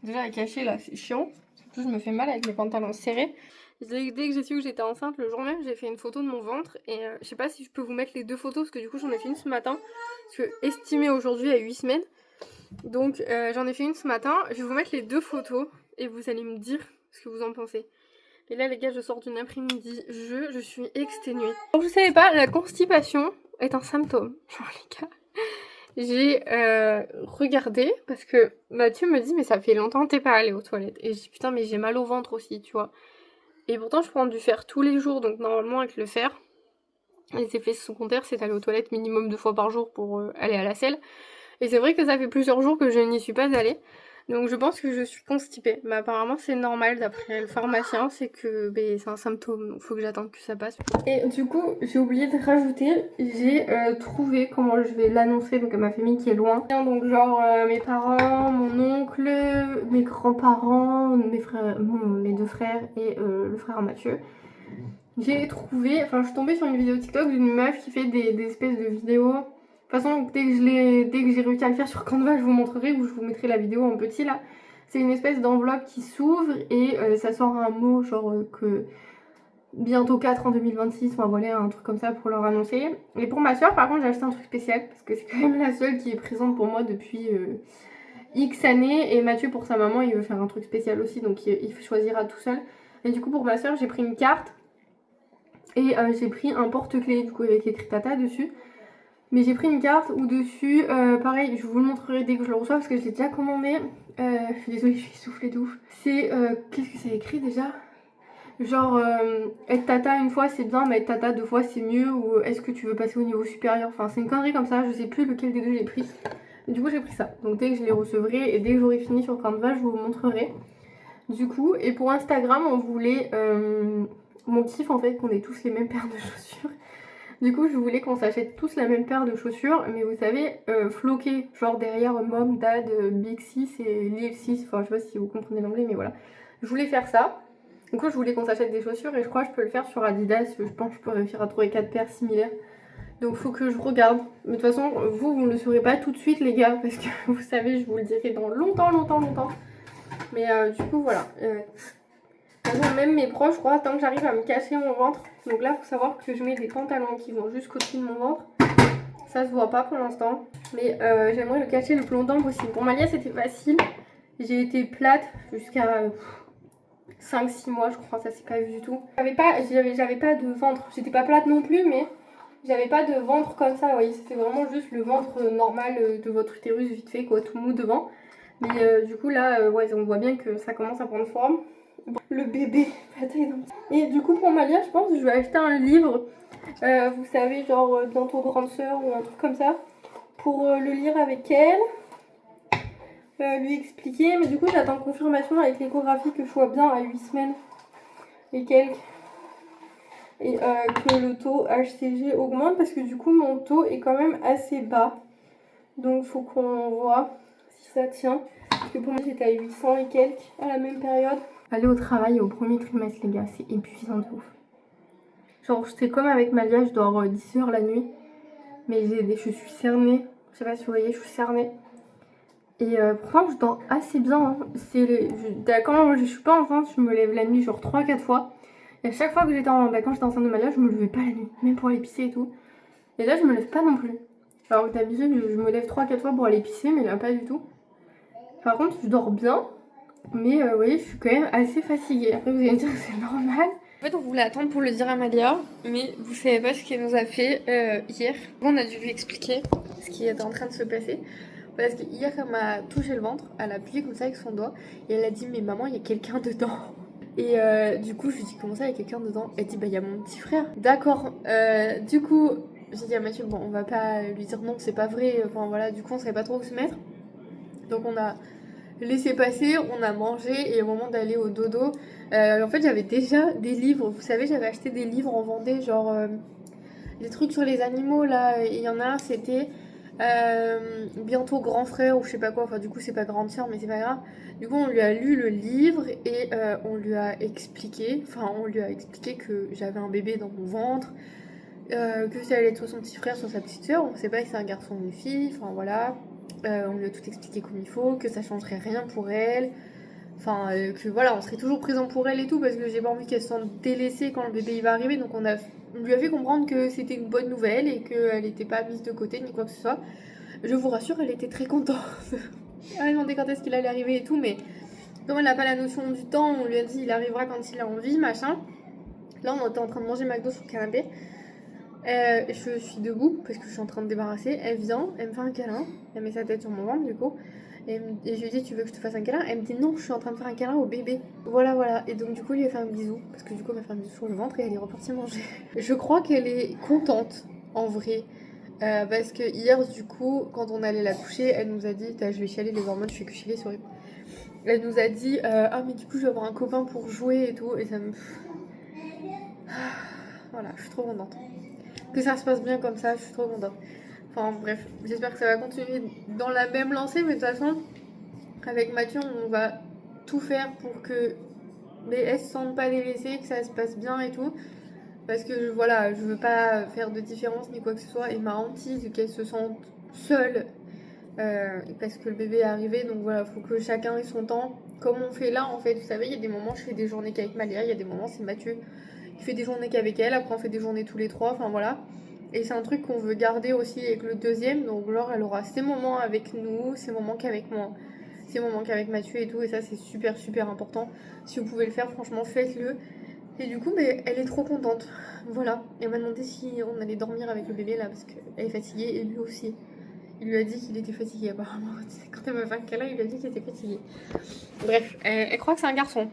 déjà, à cacher, là, c'est chiant. Surtout, je me fais mal avec mes pantalons serrés. Dès que j'ai su que j'étais enceinte, le jour même, j'ai fait une photo de mon ventre. Et je sais pas si je peux vous mettre les 2 photos, parce que du coup, j'en ai fait une ce matin. Parce que estimée aujourd'hui à 8 semaines. Donc, j'en ai fait une ce matin. Je vais vous mettre les 2 photos. Et vous allez me dire ce que vous en pensez. Et là, les gars, je sors d'une après-midi. Je suis exténuée. Donc, je savais pas, la constipation est un symptôme. Genre, les gars, j'ai regardé parce que Mathieu me dit, mais ça fait longtemps que t'es pas allée aux toilettes. Et je dis, putain, mais j'ai mal au ventre aussi, tu vois. Et pourtant, je prends du fer tous les jours. Donc, normalement, avec le fer, les effets secondaires, c'est d'aller aux toilettes minimum 2 fois par jour pour aller à la selle. Et c'est vrai que ça fait plusieurs jours que je n'y suis pas allée. Donc je pense que je suis constipée. Mais apparemment c'est normal d'après le pharmacien, c'est que c'est un symptôme, donc faut que j'attende que ça passe. Et du coup, j'ai oublié de rajouter, j'ai trouvé comment je vais l'annoncer donc à ma famille qui est loin. Donc genre mes parents, mon oncle, mes grands-parents, mes 2 frères et le frère Mathieu. J'ai trouvé, enfin je suis tombée sur une vidéo TikTok d'une meuf qui fait des espèces de vidéos toute façon, dès que j'ai réussi à le faire sur Canva, je vous montrerai ou je vous mettrai la vidéo en petit là. C'est une espèce d'enveloppe qui s'ouvre et ça sort un mot genre que bientôt 4 en 2026, enfin voilà, un truc comme ça pour leur annoncer. Et pour ma soeur, par contre, j'ai acheté un truc spécial parce que c'est quand même la seule qui est présente pour moi depuis X années. Et Mathieu, pour sa maman, il veut faire un truc spécial aussi, donc il choisira tout seul. Et du coup, pour ma soeur, j'ai pris une carte et j'ai pris un porte-clés, du coup, avec écrit Tata dessus. Mais j'ai pris une carte où dessus, pareil, je vous le montrerai dès que je le reçois parce que je l'ai déjà commandé. Je suis désolée, je suis essoufflée de ouf. C'est, qu'est-ce que c'est écrit déjà? Genre, être tata une fois c'est bien, mais être tata deux fois c'est mieux, ou est-ce que tu veux passer au niveau supérieur? Enfin, c'est une connerie comme ça, je sais plus lequel des deux j'ai pris. Du coup, j'ai pris ça. Donc, dès que je les recevrai et dès que j'aurai fini sur Canva, je vous montrerai. Du coup, et pour Instagram, on voulait. Mon kiff en fait, qu'on ait tous les mêmes paires de chaussures. Du coup, je voulais qu'on s'achète tous la même paire de chaussures, mais vous savez, floquées, genre derrière Mom, Dad, Big 6 et Lil 6. Enfin, je sais pas si vous comprenez l'anglais, mais voilà. Je voulais faire ça. Du coup, je voulais qu'on s'achète des chaussures et je crois que je peux le faire sur Adidas. Je pense que je peux réussir à trouver 4 paires similaires. Donc, faut que je regarde. Mais de toute façon, vous ne le saurez pas tout de suite, les gars, parce que vous savez, je vous le dirai dans longtemps. Mais du coup, voilà. Même mes proches, je crois, tant que j'arrive à me cacher mon ventre. Donc là, faut savoir que je mets des pantalons qui vont jusqu'au-dessus de mon ventre. Ça se voit pas pour l'instant. Mais j'aimerais le cacher le plus longtemps possible. Pour Malia, c'était facile. J'ai été plate jusqu'à 5-6 mois, je crois. Ça s'est pas vu du tout. J'avais pas de ventre. J'étais pas plate non plus, mais j'avais pas de ventre comme ça. Vous voyez, c'était vraiment juste le ventre normal de votre utérus vite fait, quoi, tout mou devant. Mais du coup, là, ouais, on voit bien que ça commence à prendre forme. Le bébé, et du coup pour Malia, je pense que je vais acheter un livre, vous savez, genre Bientôt grande sœur ou un truc comme ça, pour le lire avec elle, lui expliquer. Mais du coup j'attends confirmation avec l'échographie que je sois bien à 8 semaines et quelques, et que le taux HCG augmente, parce que du coup mon taux est quand même assez bas, donc faut qu'on voit si ça tient, parce que pour moi j'étais à 800 et quelques à la même période. Aller au travail au premier trimestre, les gars, c'est épuisant de ouf. Genre, c'est comme avec Malia, je dors 10 heures la nuit. Mais je suis cernée. Je sais pas si vous voyez, je suis cernée. Et pourtant, je dors assez bien. Hein. Quand je suis pas enceinte, je me lève la nuit genre 3-4 fois. Et à chaque fois que quand j'étais enceinte de Malia, je me levais pas la nuit. Même pour aller pisser et tout. Et là, je me lève pas non plus. Alors que d'habitude, je me lève 3-4 fois pour aller pisser, mais là, pas du tout. Par contre, je dors bien. Mais vous voyez, je suis quand même assez fatiguée. Après, vous allez me dire que c'est normal. En fait, on voulait attendre pour le dire à Malia, mais vous savez pas ce qu'elle nous a fait hier. On a dû lui expliquer ce qui est en train de se passer. Parce que hier, elle m'a touché le ventre, elle a appuyé comme ça avec son doigt, et elle a dit: mais maman, il y a quelqu'un dedans. Et du coup, je lui dis: comment ça, il y a quelqu'un dedans? Elle dit: bah, il y a mon petit frère. D'accord. Du coup, j'ai dit à Mathieu: bon, on va pas lui dire non, c'est pas vrai. Enfin voilà, du coup, on savait pas trop où se mettre. Donc on a laissé passer, on a mangé, et au moment d'aller au dodo, en fait j'avais déjà des livres, vous savez, j'avais acheté des livres en Vendée, genre des trucs sur les animaux là, il y en a un, c'était Bientôt grand frère ou je sais pas quoi, enfin du coup c'est pas grande sœur mais c'est pas grave. Du coup on lui a lu le livre et on lui a expliqué que j'avais un bébé dans mon ventre, que ça allait être soit son petit frère soit sa petite sœur, on sait pas si c'est un garçon ou une fille, enfin voilà. On lui a tout expliqué comme il faut, que ça changerait rien pour elle, enfin que voilà, on serait toujours présent pour elle et tout, parce que j'ai pas envie qu'elle se sente délaissée quand le bébé il va arriver. Donc on lui a fait comprendre que c'était une bonne nouvelle et qu'elle n'était pas mise de côté ni quoi que ce soit. Je vous rassure, elle était très contente. Elle a demandé quand est-ce qu'il allait arriver et tout, mais comme elle n'a pas la notion du temps, on lui a dit il arrivera quand il a envie, machin. Là on était en train de manger McDo sur le canapé. Je suis debout parce que je suis en train de débarrasser. Elle vient, elle me fait un câlin, elle met sa tête sur mon ventre du coup. Et je lui dis: tu veux que je te fasse un câlin? Elle me dit: non, je suis en train de faire un câlin au bébé. Voilà. Et donc du coup, il lui a fait un bisou, parce que du coup, elle m'a fait un bisou sur le ventre et elle est repartie manger. Je crois qu'elle est contente en vrai. Parce que hier, du coup, quand on allait la coucher, elle nous a dit: je vais chialer, les hormones, je fais que chialer, c'est horrible. Elle nous a dit: ah, mais du coup, je vais avoir un copain pour jouer et tout. Et ça me. Voilà, je suis trop contente. Que ça se passe bien comme ça, je suis trop contente. Enfin bref, j'espère que ça va continuer dans la même lancée, mais de toute façon, avec Mathieu, on va tout faire pour que les S se sentent pas délaissés, que ça se passe bien et tout. Parce que voilà, je veux pas faire de différence ni quoi que ce soit. Et ma hantise qu'elle se sente seule parce que le bébé est arrivé. Donc voilà, faut que chacun ait son temps. Comme on fait là en fait, vous savez, il y a des moments je fais des journées qu'avec Malia, il y a des moments c'est Mathieu qui fait des journées qu'avec elle, après on fait des journées tous les trois, enfin voilà. Et c'est un truc qu'on veut garder aussi avec le deuxième, donc genre elle aura ses moments avec nous, ses moments qu'avec moi, ses moments qu'avec Mathieu et tout, et ça c'est super super important. Si vous pouvez le faire, franchement faites-le. Et du coup, mais elle est trop contente. Voilà. Elle m'a demandé si on allait dormir avec le bébé là, parce qu'elle est fatiguée, et lui aussi. Il lui a dit qu'il était fatigué apparemment. Quand elle m'a fait un câlin, il lui a dit qu'il était fatigué. Bref, elle croit que c'est un garçon.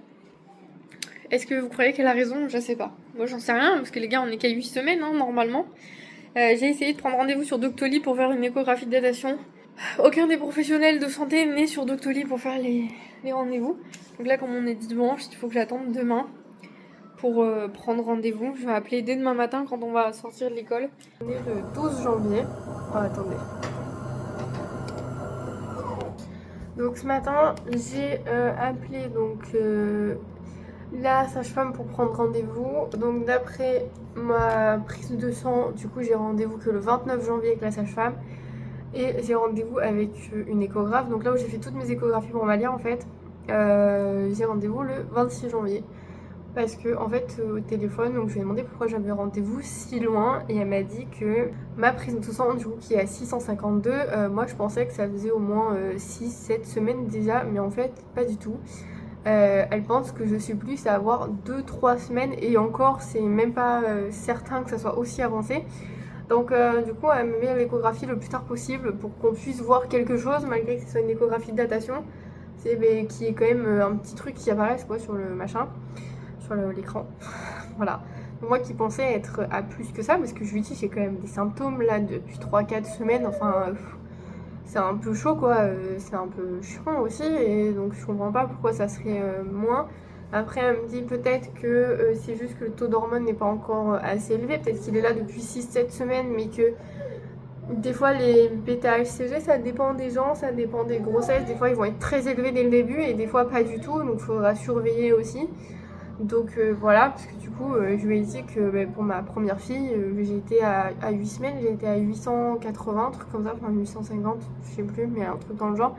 Est-ce que vous croyez qu'elle a raison? Je sais pas. Moi j'en sais rien, parce que les gars, on est qu'à 8 semaines hein, normalement. J'ai essayé de prendre rendez-vous sur Doctolib pour faire une échographie de datation. Aucun des professionnels de santé n'est sur Doctolib pour faire les rendez-vous. Donc là, comme on est dimanche, il faut que j'attende demain pour prendre rendez-vous. Je vais appeler dès demain matin quand on va sortir de l'école. On est le 12 janvier. Oh, attendez. Donc ce matin, j'ai appelé la sage-femme pour prendre rendez-vous. Donc d'après ma prise de sang, du coup j'ai rendez-vous que le 29 janvier avec la sage-femme. Et j'ai rendez-vous avec une échographe. Donc là où j'ai fait toutes mes échographies pour Malia en fait, j'ai rendez-vous le 26 janvier. Parce que en fait au téléphone, donc je lui ai demandé pourquoi j'avais rendez-vous si loin. Et elle m'a dit que ma prise de sang du coup qui est à 652, moi je pensais que ça faisait au moins 6-7 semaines déjà. Mais en fait pas du tout. Elle pense que je suis plus à avoir 2-3 semaines. Et encore c'est même pas certain que ça soit aussi avancé. Donc du coup elle me met l'échographie le plus tard possible pour qu'on puisse voir quelque chose malgré que ce soit une échographie de datation. Qui est quand même un petit truc qui apparaît quoi, sur le machin, sur l'écran. Voilà. Donc, moi qui pensais être à plus que ça, parce que je lui dis j'ai quand même des symptômes là depuis 3-4 semaines, enfin c'est un peu chaud quoi, c'est un peu chiant aussi et donc je comprends pas pourquoi ça serait moins. Après, elle me dit peut-être que c'est juste que le taux d'hormones n'est pas encore assez élevé. Peut-être qu'il est là depuis 6-7 semaines, mais que des fois, les bêta-HCG, ça dépend des gens, ça dépend des grossesses. Des fois, ils vont être très élevés dès le début et des fois, pas du tout. Donc, il faudra surveiller aussi. Donc, voilà, parce que du coup, je lui ai dit que pour ma première fille, j'ai été à 8 semaines, j'ai été à 880, un truc comme ça, enfin 850, je sais plus, mais un truc dans le genre.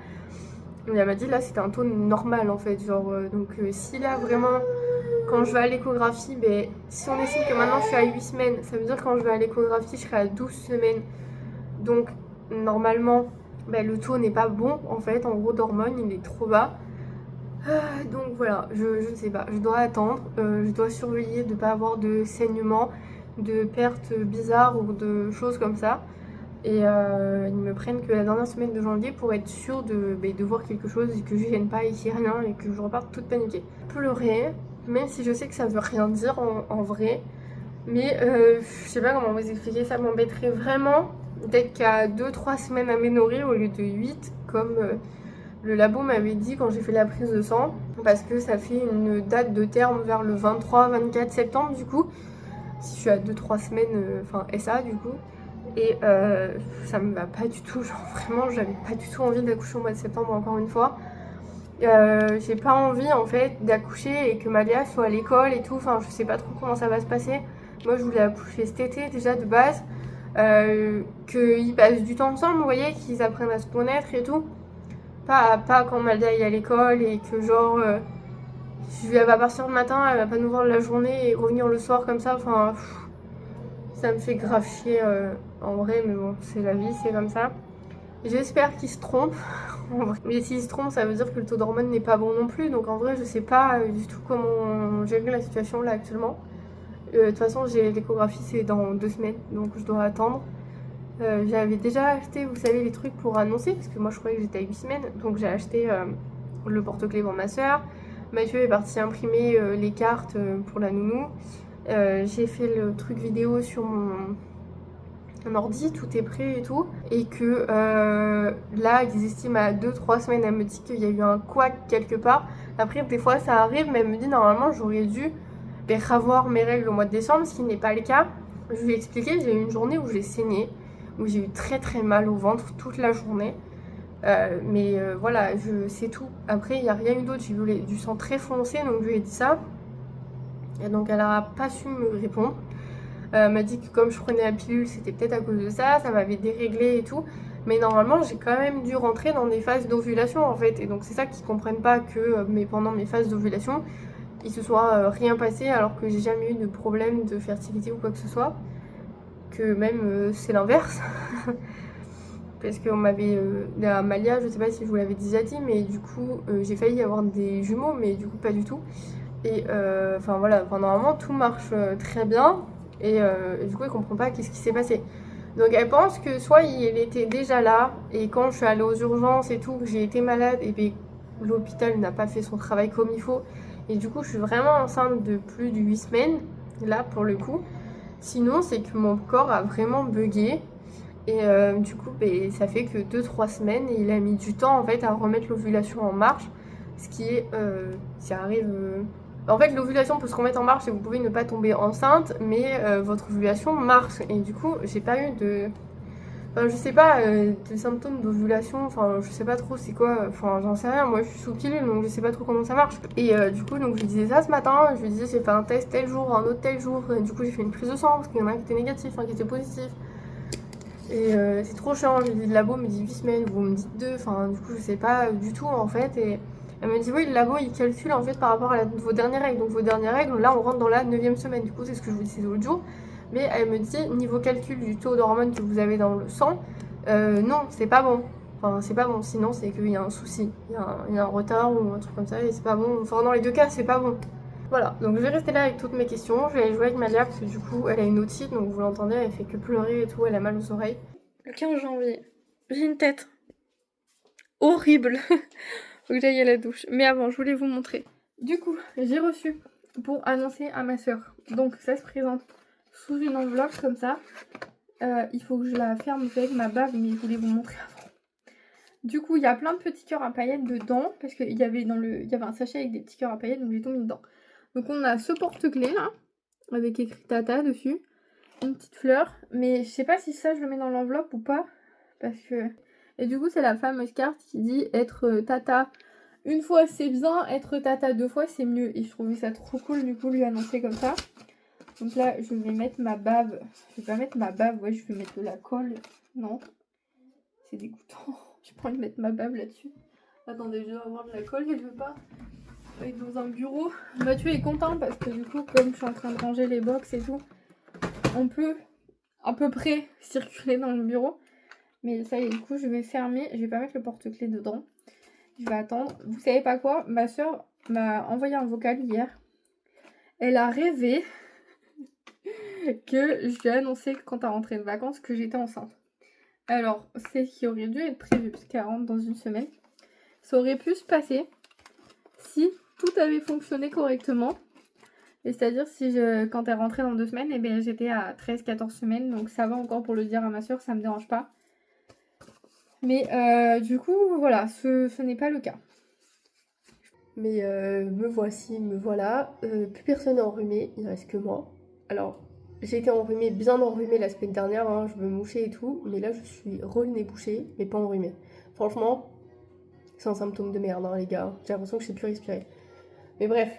Et elle m'a dit là c'était un taux normal en fait, genre donc si là vraiment quand je vais à l'échographie, si on estime que maintenant je suis à 8 semaines, ça veut dire que quand je vais à l'échographie je serai à 12 semaines. Donc normalement le taux n'est pas bon en fait, en gros d'hormones il est trop bas. Donc voilà, je ne sais pas, je dois attendre, je dois surveiller de ne pas avoir de saignement, de pertes bizarres ou de choses comme ça. Et ils me prennent que la dernière semaine de janvier pour être sûre de voir quelque chose et que je vienne pas ici rien et que je reparte toute paniquée. Pleurer, même si je sais que ça veut rien dire en vrai, mais je sais pas comment vous expliquer, ça m'embêterait vraiment d'être qu'à 2-3 semaines aménorrhée au lieu de 8 comme le labo m'avait dit quand j'ai fait la prise de sang, parce que ça fait une date de terme vers le 23-24 septembre du coup, si je suis à 2-3 semaines, enfin SA du coup. Et ça me va pas du tout, genre vraiment j'avais pas du tout envie d'accoucher au mois de septembre encore une fois. J'ai pas envie en fait d'accoucher et que Malia soit à l'école et tout, enfin je sais pas trop comment ça va se passer. Moi je voulais accoucher cet été déjà de base, qu'ils passent du temps ensemble, vous voyez, qu'ils apprennent à se connaître et tout. Pas quand Malia est à l'école et que genre elle va partir le matin, elle va pas nous voir la journée et revenir le soir comme ça, enfin ça me fait grave chier en vrai, mais bon, c'est la vie, c'est comme ça. J'espère qu'il se trompe. Mais s'il se trompe, ça veut dire que le taux d'hormones n'est pas bon non plus. Donc en vrai, je sais pas du tout comment gérer la situation là actuellement. De toute façon, l'échographie, c'est dans 2 semaines, donc je dois attendre. J'avais déjà acheté, vous savez, les trucs pour annoncer, parce que moi je croyais que j'étais à 8 semaines. Donc j'ai acheté le porte-clés pour ma soeur. Mathieu est parti imprimer les cartes pour la nounou. J'ai fait le truc vidéo sur mon ordi, tout est prêt et tout. Et que là, ils estiment à 2-3 semaines. Elle me dit qu'il y a eu un couac quelque part. Après, des fois, ça arrive, mais elle me dit normalement, j'aurais dû revoir mes règles au mois de décembre, ce qui n'est pas le cas. Je lui ai expliqué, j'ai eu une journée où j'ai saigné, où j'ai eu très très mal au ventre toute la journée. Mais voilà, c'est tout. Après, il n'y a rien eu d'autre. J'ai eu du sang très foncé, donc je lui ai dit ça. Et donc, elle n'a pas su me répondre. Elle m'a dit que comme je prenais la pilule, c'était peut-être à cause de ça, ça m'avait déréglé et tout. Mais normalement, j'ai quand même dû rentrer dans des phases d'ovulation en fait. Et donc c'est ça qu'ils comprennent pas que pendant mes phases d'ovulation, il se soit rien passé alors que j'ai jamais eu de problème de fertilité ou quoi que ce soit. Que même c'est l'inverse. Parce qu'on m'avait... à Malia, je sais pas si je vous l'avais déjà dit, mais du coup, j'ai failli avoir des jumeaux, mais du coup pas du tout. Et enfin voilà, normalement tout marche très bien. Et du coup, elle comprend pas qu'est-ce qui s'est passé. Donc elle pense que soit il était déjà là, et quand je suis allée aux urgences et tout, que j'ai été malade, et bien l'hôpital n'a pas fait son travail comme il faut. Et du coup, je suis vraiment enceinte de plus de 8 semaines, là pour le coup. Sinon, c'est que mon corps a vraiment bugué. Et du coup, ça fait que 2-3 semaines, et il a mis du temps en fait à remettre l'ovulation en marche. Ce qui est, ça arrive. En fait, l'ovulation peut se remettre en marche et vous pouvez ne pas tomber enceinte, mais votre ovulation marche. Et du coup, j'ai pas eu de. Enfin, je sais pas, de symptômes d'ovulation, enfin, je sais pas trop c'est quoi, enfin, j'en sais rien, moi je suis sous pilule donc je sais pas trop comment ça marche. Et du coup, donc je lui disais ça ce matin, je lui disais j'ai fait un test tel jour, un autre tel jour, et du coup j'ai fait une prise de sang parce qu'il y en a un qui était négatif, un qui était positif. Et c'est trop chiant, je lui dis le labo me dit 8 semaines, vous me dites 2, enfin, du coup je sais pas du tout en fait. Et elle me dit oui, le labo il calcule en fait par rapport à vos dernières règles, donc vos dernières règles, là on rentre dans la 9e semaine, du coup c'est ce que je vous disais l'autre jour. Mais elle me dit, niveau calcul du taux d'hormones que vous avez dans le sang, non, c'est pas bon. Enfin, c'est pas bon, sinon c'est qu'il y a un souci, il y a un retard ou un truc comme ça, et c'est pas bon. Enfin, dans les deux cas, c'est pas bon. Voilà, donc je vais rester là avec toutes mes questions. Je vais aller jouer avec Malia parce que du coup, elle a une otite, donc vous l'entendez, elle fait que pleurer et tout, elle a mal aux oreilles. Le 15 janvier, j'ai une tête horrible. Faut que j'aille à la douche. Mais avant, je voulais vous montrer. Du coup, j'ai reçu pour annoncer à ma soeur. Donc, ça se présente sous une enveloppe comme ça. Il faut que je la ferme avec ma bave, mais je voulais vous montrer avant. Du coup, il y a plein de petits cœurs à paillettes dedans, parce qu'il y avait un sachet avec des petits cœurs à paillettes, donc j'ai tout mis dedans. Donc on a ce porte-clés là, avec écrit Tata dessus, une petite fleur, mais je sais pas si ça je le mets dans l'enveloppe ou pas, parce que... Et du coup, c'est la fameuse carte qui dit être Tata une fois c'est bien, être Tata 2 fois c'est mieux. Et je trouvais ça trop cool du coup lui annoncer comme ça. Donc là, je vais mettre ma bave. Je vais pas mettre ma bave, ouais, je vais mettre de la colle. Non, c'est dégoûtant. J'ai pas envie de mettre ma bave là-dessus. Attendez, je dois avoir de la colle quelque part. Être dans un bureau. Mathieu est content parce que du coup, comme je suis en train de ranger les box et tout, on peut à peu près circuler dans le bureau. Mais ça y est, du coup, je vais fermer. Je vais pas mettre le porte-clés dedans. Je vais attendre. Vous savez pas quoi? Ma soeur m'a envoyé un vocal hier. Elle a rêvé que je lui ai annoncé quand elle rentrait de vacances que j'étais enceinte. Alors, c'est ce qui aurait dû être prévu parce qu'elle rentre dans une semaine. Ça aurait pu se passer si tout avait fonctionné correctement. Et c'est-à-dire si quand elle rentrait dans 2 semaines, eh bien, j'étais à 13-14 semaines. Donc ça va encore pour le dire à ma soeur, ça me dérange pas. Mais du coup, voilà, ce n'est pas le cas. Mais me voici, me voilà. Plus personne n'est enrhumé, il ne reste que moi. Alors, j'ai été enrhumée, bien enrhumée la semaine dernière, hein, je me mouchais et tout. Mais là, je suis le nez bouché, mais pas enrhumée. Franchement, c'est un symptôme de merde, hein, les gars. J'ai l'impression que je sais plus respirer. Mais bref,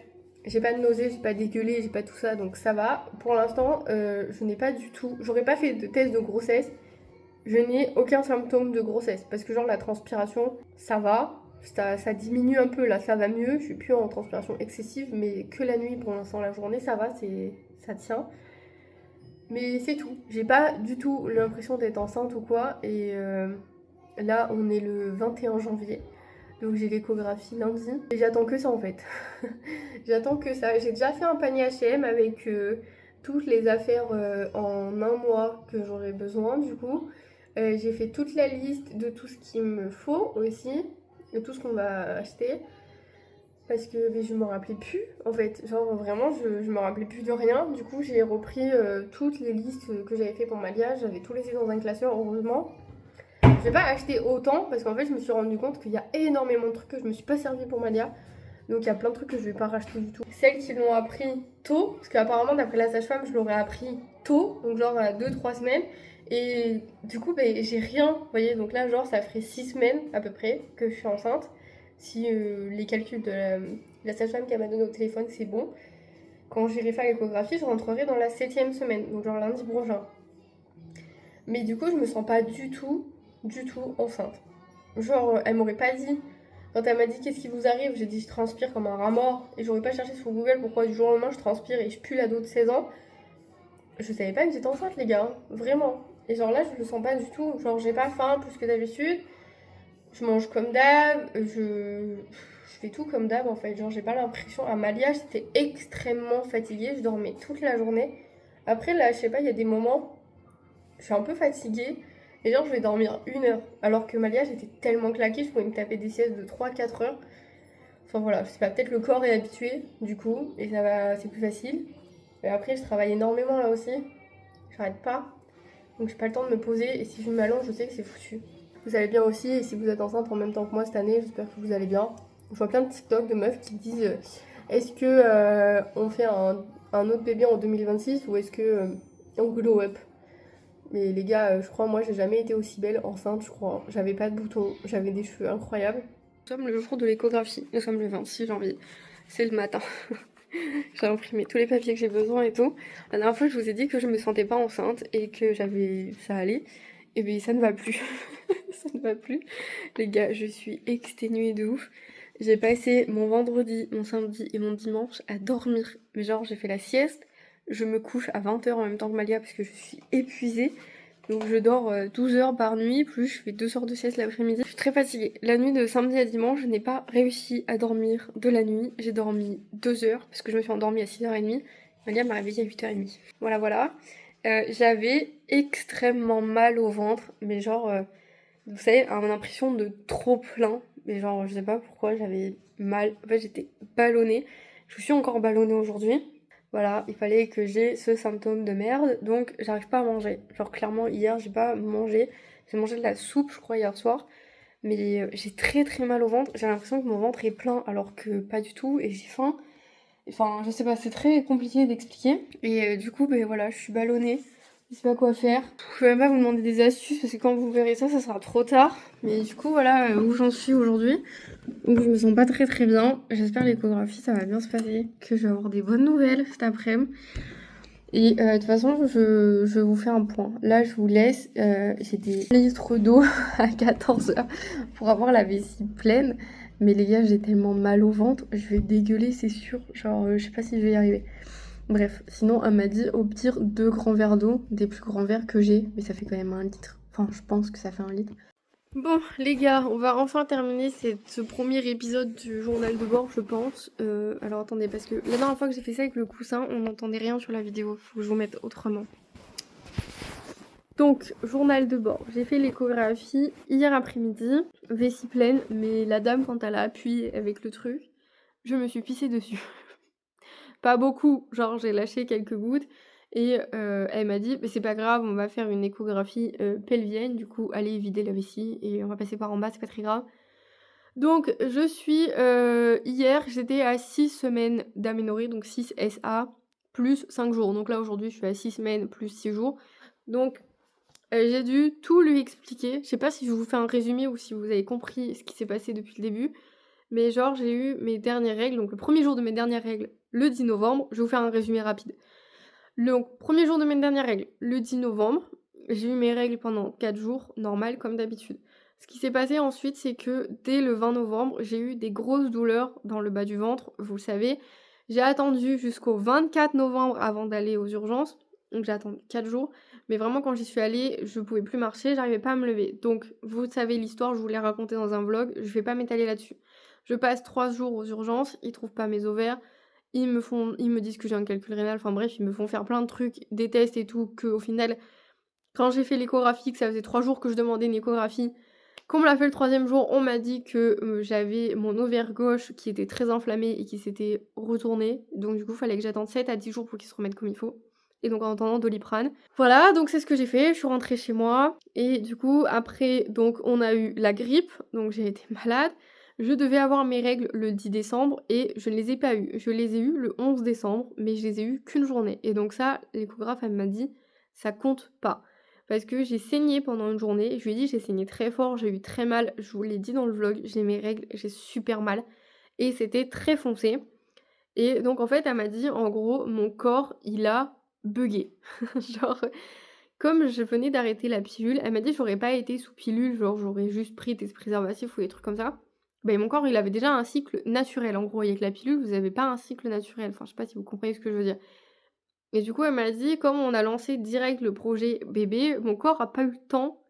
j'ai pas de nausée, j'ai pas dégueulé, j'ai pas tout ça, donc ça va. Pour l'instant, je n'ai pas du tout... J'aurais pas fait de test de grossesse. Je n'ai aucun symptôme de grossesse. Parce que genre la transpiration, ça va. Ça diminue un peu, là, ça va mieux. Je suis plus en transpiration excessive, mais que la nuit, pour l'instant, la journée, ça va, ça tient. Mais c'est tout. J'ai pas du tout l'impression d'être enceinte ou quoi. Et là, on est le 21 janvier. Donc j'ai l'échographie lundi. Et j'attends que ça en fait. J'attends que ça. J'ai déjà fait un panier H&M avec toutes les affaires en un mois que j'aurais besoin du coup. J'ai fait toute la liste de tout ce qu'il me faut aussi. De tout ce qu'on va acheter. Parce que je me rappelais plus en fait. Genre vraiment je me rappelais plus de rien. Du coup j'ai repris toutes les listes que j'avais fait pour Malia. J'avais tout laissé dans un classeur heureusement. Je vais pas acheter autant parce qu'en fait je me suis rendu compte qu'il y a énormément de trucs que je me suis pas servi pour Malia. Donc il y a plein de trucs que je vais pas racheter du tout. Celles qui l'ont appris tôt, parce qu'apparemment d'après la sage-femme je l'aurais appris tôt, donc genre à 2-3 semaines. Et du coup j'ai rien, vous voyez, donc là genre ça ferait 6 semaines à peu près que je suis enceinte. Si les calculs de la sage-femme qu'elle m'a donné au téléphone c'est bon. quand j'irai faire l'échographie, je rentrerai dans la 7e semaine, donc genre lundi prochain. Mais du coup, je me sens pas du tout enceinte. Genre, elle m'aurait pas dit. Quand elle m'a dit qu'est-ce qui vous arrive, j'ai dit je transpire comme un rat mort. Et j'aurais pas cherché sur Google pourquoi du jour au lendemain je transpire et je pue l'ado de 16 ans. Je savais pas que j'étais enceinte, les gars, hein. Vraiment. Et genre là, je le sens pas du tout. Genre, j'ai pas faim plus que d'habitude. Je mange comme d'hab. Je fais tout comme d'hab en fait. Genre, j'ai pas l'impression. À Malia, j'étais extrêmement fatiguée. Je dormais toute la journée. Après, là, je sais pas, il y a des moments, je suis un peu fatiguée. Et genre, je vais dormir 1 heure. Alors que Malia, j'étais tellement claquée, je pouvais me taper des siestes de 3-4 heures. Enfin voilà, je sais pas, peut-être le corps est habitué du coup, et ça va, c'est plus facile. Et après, je travaille énormément là aussi. J'arrête pas. Donc j'ai pas le temps de me poser. Et si je m'allonge, je sais que c'est foutu. Vous allez bien aussi. Et si vous êtes enceinte en même temps que moi cette année, j'espère que vous allez bien. Je vois plein de TikTok de meufs qui disent est-ce que on fait un autre bébé en 2026 ou est-ce que on glow up. Mais les gars, je crois, moi j'ai jamais été aussi belle enceinte, je crois. J'avais pas de boutons, j'avais des cheveux incroyables. Nous sommes le jour de l'échographie. Nous sommes le 26 janvier. C'est le matin. J'ai imprimé tous les papiers que j'ai besoin et tout. La dernière fois, je vous ai dit que je me sentais pas enceinte et que ça allait. Et bien, ça ne va plus. Ça ne va plus. Les gars, je suis exténuée de ouf. J'ai passé mon vendredi, mon samedi et mon dimanche à dormir. Mais genre, j'ai fait la sieste. Je me couche à 20h en même temps que Malia parce que je suis épuisée. Donc je dors 12 heures par nuit, plus je fais 2 heures de sieste l'après-midi. Je suis très fatiguée. La nuit de samedi à dimanche, je n'ai pas réussi à dormir de la nuit. J'ai dormi 2 heures, parce que je me suis endormie à 6h30. Malia m'a réveillée à 8h30. Voilà. J'avais extrêmement mal au ventre, mais genre, vous savez, une impression de trop plein. Mais genre, je sais pas pourquoi, j'avais mal. En fait, j'étais ballonnée. Je suis encore ballonnée aujourd'hui. Voilà, il fallait que j'ai ce symptôme de merde, donc j'arrive pas à manger. Genre clairement hier j'ai pas mangé, j'ai mangé de la soupe je crois hier soir, mais j'ai très mal au ventre, j'ai l'impression que mon ventre est plein alors que pas du tout et j'ai faim. Enfin je sais pas, c'est très compliqué d'expliquer. Et du coup ben voilà, je suis ballonnée, je sais pas quoi faire. Je peux même pas vous demander des astuces parce que quand vous verrez ça, ça sera trop tard. Mais du coup voilà où j'en suis aujourd'hui. Donc je me sens pas très bien. J'espère l'échographie ça va bien se passer, que je vais avoir des bonnes nouvelles cet après-midi. Et de toute façon je vous fais un point. Là je vous laisse. J'ai des litres d'eau à 14h pour avoir la vessie pleine. Mais les gars j'ai tellement mal au ventre, je vais dégueuler c'est sûr. Genre je sais pas si je vais y arriver. Bref, sinon elle m'a dit au pire 2 grands verres d'eau, des plus grands verres que j'ai. Mais ça fait quand même 1 litre. Enfin je pense que ça fait 1 litre. Bon les gars, on va enfin terminer ce premier épisode du journal de bord je pense. Alors attendez parce que la dernière fois que j'ai fait ça avec le coussin, on n'entendait rien sur la vidéo, faut que je vous mette autrement. Donc journal de bord, j'ai fait l'échographie hier après-midi, vessie pleine, mais la dame quand elle a appuyé avec le truc, je me suis pissée dessus. Pas beaucoup, genre j'ai lâché quelques gouttes. Et elle m'a dit, mais c'est pas grave, on va faire une échographie pelvienne, du coup allez vider la vessie et on va passer par en bas, c'est pas très grave. Donc je suis, hier j'étais à 6 semaines d'aménorrhée, donc 6 SA, plus 5 jours. Donc là aujourd'hui je suis à 6 semaines plus 6 jours. Donc j'ai dû tout lui expliquer. Je sais pas si je vous fais un résumé ou si vous avez compris ce qui s'est passé depuis le début. Mais genre j'ai eu mes dernières règles, donc le premier jour de mes dernières règles, le 10 novembre. Je vais vous faire un résumé rapide. Le premier jour de mes dernières règles, le 10 novembre, j'ai eu mes règles pendant 4 jours, normal comme d'habitude. Ce qui s'est passé ensuite, c'est que dès le 20 novembre, j'ai eu des grosses douleurs dans le bas du ventre, vous le savez. J'ai attendu jusqu'au 24 novembre avant d'aller aux urgences, donc j'ai attendu 4 jours. Mais vraiment, quand j'y suis allée, je pouvais plus marcher, j'arrivais pas à me lever. Donc, vous savez l'histoire, je vous l'ai racontée dans un vlog, je vais pas m'étaler là-dessus. Je passe 3 jours aux urgences, ils trouvent pas mes ovaires. Ils me disent que j'ai un calcul rénal, enfin bref, ils me font faire plein de trucs, des tests et tout, qu'au final, quand j'ai fait l'échographie, que ça faisait 3 jours que je demandais une échographie, qu'on me l'a fait le 3e jour, on m'a dit que j'avais mon ovaire gauche qui était très inflammé et qui s'était retourné. Donc du coup, il fallait que j'attende 7 à 10 jours pour qu'il se remette comme il faut. Et donc en attendant Doliprane. Voilà, donc c'est ce que j'ai fait, je suis rentrée chez moi. Et du coup, après, donc on a eu la grippe, donc j'ai été malade. Je devais avoir mes règles le 10 décembre et je ne les ai pas eues. Je les ai eues le 11 décembre, mais je les ai eues qu'une journée. Et donc ça, l'échographe, elle m'a dit, ça compte pas. Parce que j'ai saigné pendant une journée. Je lui ai dit, j'ai saigné très fort, j'ai eu très mal. Je vous l'ai dit dans le vlog, j'ai mes règles, j'ai super mal. Et c'était très foncé. Et donc en fait, elle m'a dit, en gros, mon corps, il a buggé. Genre, comme je venais d'arrêter la pilule, elle m'a dit: «J'aurais pas été sous pilule, genre j'aurais juste pris des préservatifs ou des trucs comme ça». Ben mon corps, il avait déjà un cycle naturel, en gros, et avec la pilule, vous avez pas un cycle naturel. Enfin, je sais pas si vous comprenez ce que je veux dire? Et du coup, elle m'a dit: «Comme on a lancé direct le projet bébé, mon corps a pas eu le temps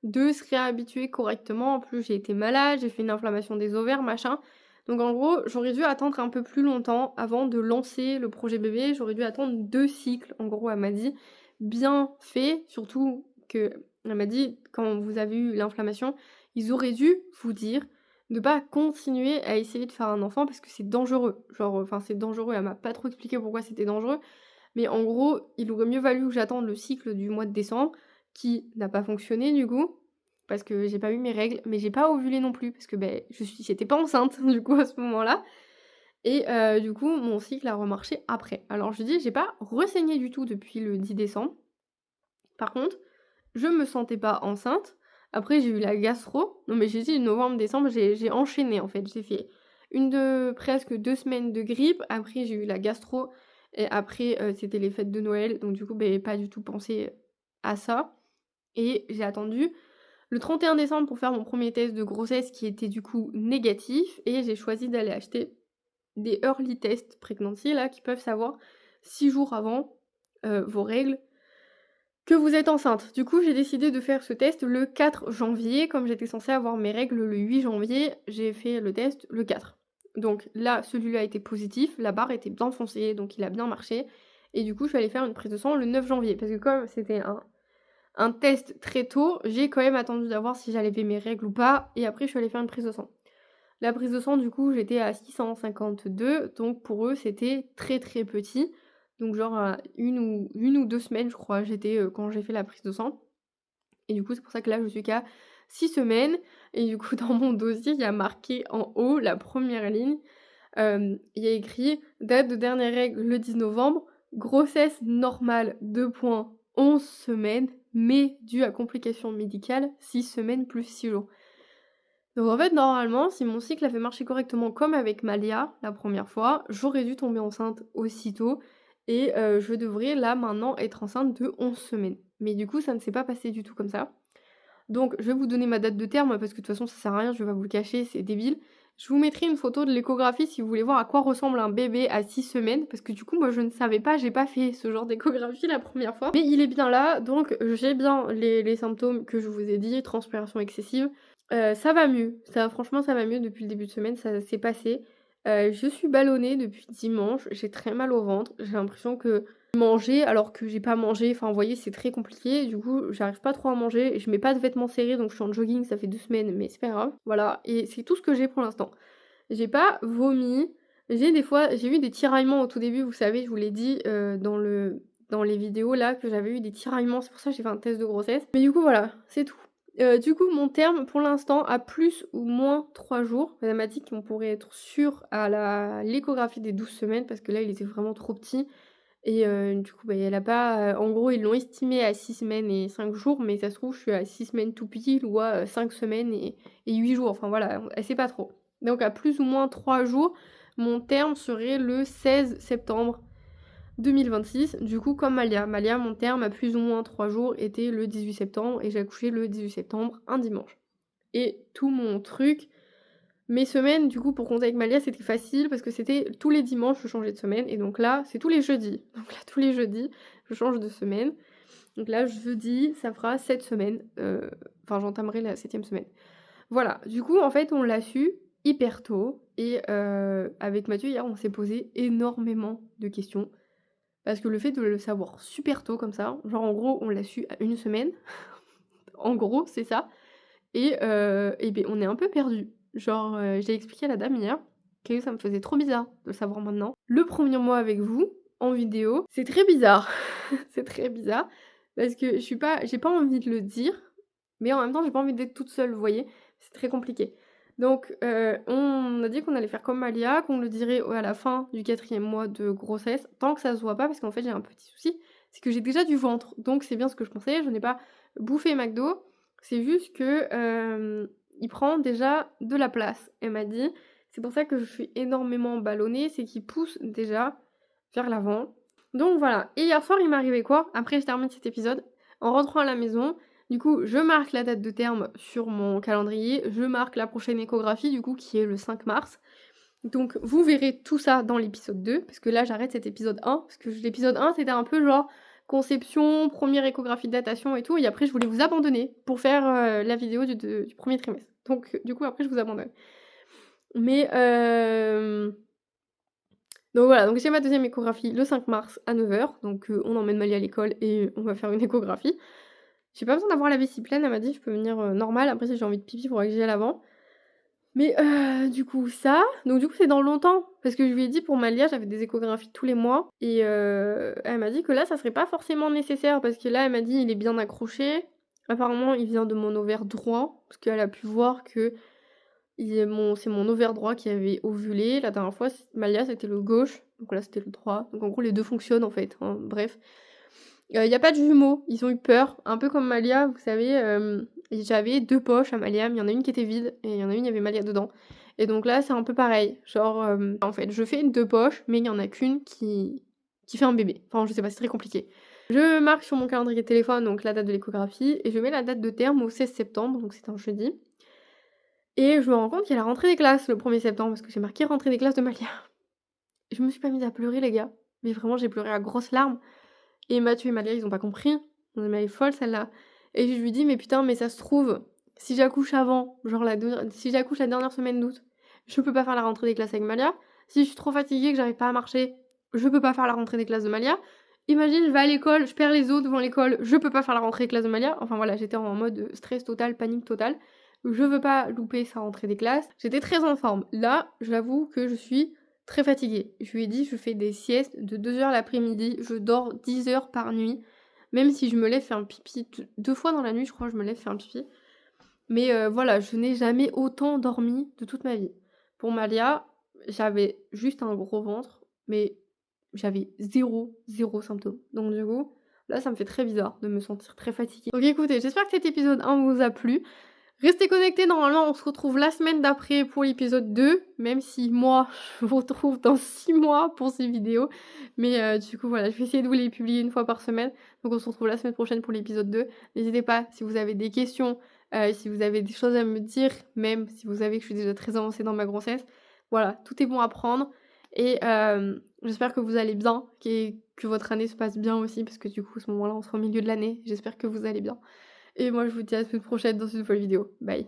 de se réhabituer correctement. En plus, j'ai été malade, j'ai fait une inflammation des ovaires, machin. Donc en gros, j'aurais dû attendre un peu plus longtemps avant de lancer le projet bébé. J'aurais dû attendre 2 cycles», en gros, elle m'a dit. Bien fait, surtout que elle m'a dit: «Quand vous avez eu l'inflammation, ils auraient dû vous dire de pas continuer à essayer de faire un enfant parce que c'est dangereux». Genre, enfin, c'est dangereux, elle m'a pas trop expliqué pourquoi c'était dangereux, mais en gros, il aurait mieux valu que j'attende le cycle du mois de décembre, qui n'a pas fonctionné du coup, parce que j'ai pas eu mes règles, mais j'ai pas ovulé non plus, parce que, beh, j'étais pas enceinte du coup à ce moment-là, et du coup mon cycle a remarché après. Alors je dis, j'ai pas ressaigné du tout depuis le 10 décembre. Par contre, je me sentais pas enceinte. Après j'ai eu la gastro, non mais j'ai dit novembre, décembre, j'ai enchaîné en fait. J'ai fait presque 2 semaines de grippe, après j'ai eu la gastro et après, c'était les fêtes de Noël, donc du coup, beh, pas du tout pensé à ça, et j'ai attendu le 31 décembre pour faire mon premier test de grossesse qui était du coup négatif, et j'ai choisi d'aller acheter des early test pregnancy là, qui peuvent savoir 6 jours avant, vos règles, que vous êtes enceinte. Du coup, j'ai décidé de faire ce test le 4 janvier. Comme j'étais censée avoir mes règles le 8 janvier, j'ai fait le test le 4. Donc là, celui-là était positif, la barre était bien foncée, donc il a bien marché. Et du coup, je suis allée faire une prise de sang le 9 janvier. Parce que comme c'était un test très tôt, j'ai quand même attendu d'avoir si j'allais ver mes règles ou pas. Et après, je suis allée faire une prise de sang. La prise de sang, du coup, j'étais à 652, donc pour eux, c'était très, très petit. Donc genre, une ou 2 semaines, je crois, j'étais, quand j'ai fait la prise de sang, et du coup, c'est pour ça que là, je suis qu'à 6 semaines, et du coup, dans mon dossier, il y a marqué en haut, la première ligne, il y a écrit: «Date de dernière règle le 10 novembre, grossesse normale, 2 points, 11 semaines, mais due à complications médicales, 6 semaines plus 6 jours». Donc en fait, normalement, si mon cycle avait marché correctement comme avec Malia la première fois, j'aurais dû tomber enceinte aussitôt, et je devrais là maintenant être enceinte de 11 semaines. Mais du coup, ça ne s'est pas passé du tout comme ça. Donc je vais vous donner ma date de terme parce que de toute façon ça sert à rien, je vais pas vous le cacher, c'est débile. Je vous mettrai une photo de l'échographie si vous voulez voir à quoi ressemble un bébé à 6 semaines, parce que du coup moi je ne savais pas, j'ai pas fait ce genre d'échographie la première fois. Mais il est bien là, donc j'ai bien les symptômes que je vous ai dit, transpiration excessive. Ça va mieux, franchement ça va mieux depuis le début de semaine, ça s'est passé. Je suis ballonnée depuis dimanche, j'ai très mal au ventre, j'ai l'impression que manger alors que j'ai pas mangé, enfin vous voyez c'est très compliqué, du coup j'arrive pas trop à manger, et je mets pas de vêtements serrés donc je suis en jogging, ça fait 2 semaines mais c'est pas grave. Voilà, et c'est tout ce que j'ai pour l'instant. J'ai pas vomi, j'ai eu des tiraillements au tout début, vous savez, je vous l'ai dit, dans les vidéos là que j'avais eu des tiraillements, c'est pour ça que j'ai fait un test de grossesse. Mais du coup voilà, c'est tout. Du coup mon terme pour l'instant à plus ou moins 3 jours. Elle m'a dit qu'on pourrait être sûr à l'échographie des 12 semaines parce que là il était vraiment trop petit. Et du coup, bah, elle a pas, en gros, ils l'ont estimé à 6 semaines et 5 jours, mais ça se trouve, je suis à 6 semaines tout pile ou à, 5 semaines et 8 jours. Enfin voilà, elle sait pas trop. Donc à plus ou moins 3 jours, mon terme serait le 16 septembre 2026. Du coup, comme Malia, mon terme à plus ou moins 3 jours était le 18 septembre et j'ai accouché le 18 septembre, un dimanche. Et tout mon truc, mes semaines, du coup, pour compter avec Malia, c'était facile parce que c'était tous les dimanches, je changeais de semaine, et donc là, c'est tous les jeudis. Donc là, tous les jeudis, je change de semaine. Donc là, jeudi, ça fera 7 semaines. Enfin, j'entamerai la 7e semaine. Voilà, du coup, en fait, on l'a su hyper tôt, et avec Mathieu, hier, on s'est posé énormément de questions. Parce que le fait de le savoir super tôt comme ça, genre en gros, on l'a su à 1 semaine. En gros, c'est ça. Et beh, on est un peu perdus. Genre, j'ai expliqué à la dame hier que ça me faisait trop bizarre de le savoir maintenant. Le premier mois avec vous, en vidéo, c'est très bizarre. C'est très bizarre parce que j'ai pas envie de le dire, mais en même temps, j'ai pas envie d'être toute seule, vous voyez? C'est très compliqué. Donc, on a dit qu'on allait faire comme Malia, qu'on le dirait à la fin du 4e mois de grossesse, tant que ça se voit pas, parce qu'en fait, j'ai un petit souci, c'est que j'ai déjà du ventre. Donc c'est bien ce que je pensais, je n'ai pas bouffé McDo, c'est juste que, il prend déjà de la place. Elle m'a dit: C'est pour ça que je suis énormément ballonnée, c'est qu'il pousse déjà vers l'avant. Donc voilà. Et hier soir, il m'est arrivé quoi? Après, je termine cet épisode. En rentrant à la maison, du coup, je marque la date de terme sur mon calendrier. Je marque la prochaine échographie, du coup, qui est le 5 mars. Donc, vous verrez tout ça dans l'épisode 2, parce que là, j'arrête cet épisode 1, parce que l'épisode 1, c'était un peu genre conception, première échographie de datation et tout, et après, je voulais vous abandonner pour faire la vidéo du premier trimestre. Donc, du coup, après, je vous abandonne. Mais, donc voilà, donc j'ai ma deuxième échographie le 5 mars à 9h, donc on emmène Mali à l'école et on va faire une échographie. J'ai pas besoin d'avoir la vessie pleine, elle m'a dit: «Je peux venir, normal, après si j'ai envie de pipi, il faudra que j'y aille avant». Mais du coup ça, donc du coup c'est dans longtemps, parce que je lui ai dit pour Malia, j'avais des échographies tous les mois et elle m'a dit que là, ça serait pas forcément nécessaire parce que là, elle m'a dit: «Il est bien accroché». Apparemment, il vient de mon ovaire droit, parce qu'elle a pu voir que c'est mon ovaire droit qui avait ovulé. La dernière fois, Malia, c'était le gauche, donc là, c'était le droit. Donc en gros, les 2 fonctionnent en fait, hein, bref. Il y a pas de jumeaux, ils ont eu peur, un peu comme Malia, vous savez, j'avais 2 poches à Malia, mais il y en a une qui était vide et il y en a une, il y avait Malia dedans. Et donc là, c'est un peu pareil, genre, en fait, je fais 2 poches, mais il y en a qu'une qui fait un bébé. Enfin, je sais pas, c'est très compliqué. Je marque sur mon calendrier de téléphone, donc la date de l'échographie et je mets la date de terme au 16 septembre, donc c'est un jeudi. Et je me rends compte qu'il y a la rentrée des classes le 1er septembre, parce que j'ai marqué rentrée des classes de Malia. Je me suis pas mise à pleurer, les gars, mais vraiment, j'ai pleuré à grosses larmes. Et Mathieu et Malia, ils ont pas compris. On dit: «Mais elle est folle celle-là». Et je lui dis: «Mais putain, mais ça se trouve, si j'accouche avant, genre si j'accouche la dernière semaine d'août, je peux pas faire la rentrée des classes avec Malia. Si je suis trop fatiguée, que j'arrive pas à marcher, je peux pas faire la rentrée des classes de Malia. Imagine, je vais à l'école, je perds les os devant l'école, je peux pas faire la rentrée des classes de Malia». Enfin voilà, j'étais en mode stress total, panique totale. Je veux pas louper sa rentrée des classes. J'étais très en forme. Là, j'avoue que je suis très fatiguée. Je lui ai dit: «Je fais des siestes de 2 heures l'après-midi, je dors 10 heures par nuit». Même si je me lève faire un pipi 2 fois dans la nuit, je crois, je me lève faire un pipi. Mais voilà, je n'ai jamais autant dormi de toute ma vie. Pour Malia, j'avais juste un gros ventre, mais j'avais zéro symptôme. Donc du coup, là, ça me fait très bizarre de me sentir très fatiguée. Donc écoutez, j'espère que cet épisode 1 vous a plu. Restez connectés, normalement on se retrouve la semaine d'après pour l'épisode 2, même si moi je vous retrouve dans 6 mois pour ces vidéos. Mais du coup voilà, je vais essayer de vous les publier une fois par semaine. Donc on se retrouve la semaine prochaine pour l'épisode 2. N'hésitez pas, si vous avez des questions, si vous avez des choses à me dire, même si vous savez que je suis déjà très avancée dans ma grossesse. Voilà, tout est bon à prendre. Et j'espère que vous allez bien, que votre année se passe bien aussi, parce que du coup à ce moment-là on sera au milieu de l'année. J'espère que vous allez bien. Et moi, je vous dis à la semaine prochaine dans une nouvelle vidéo. Bye.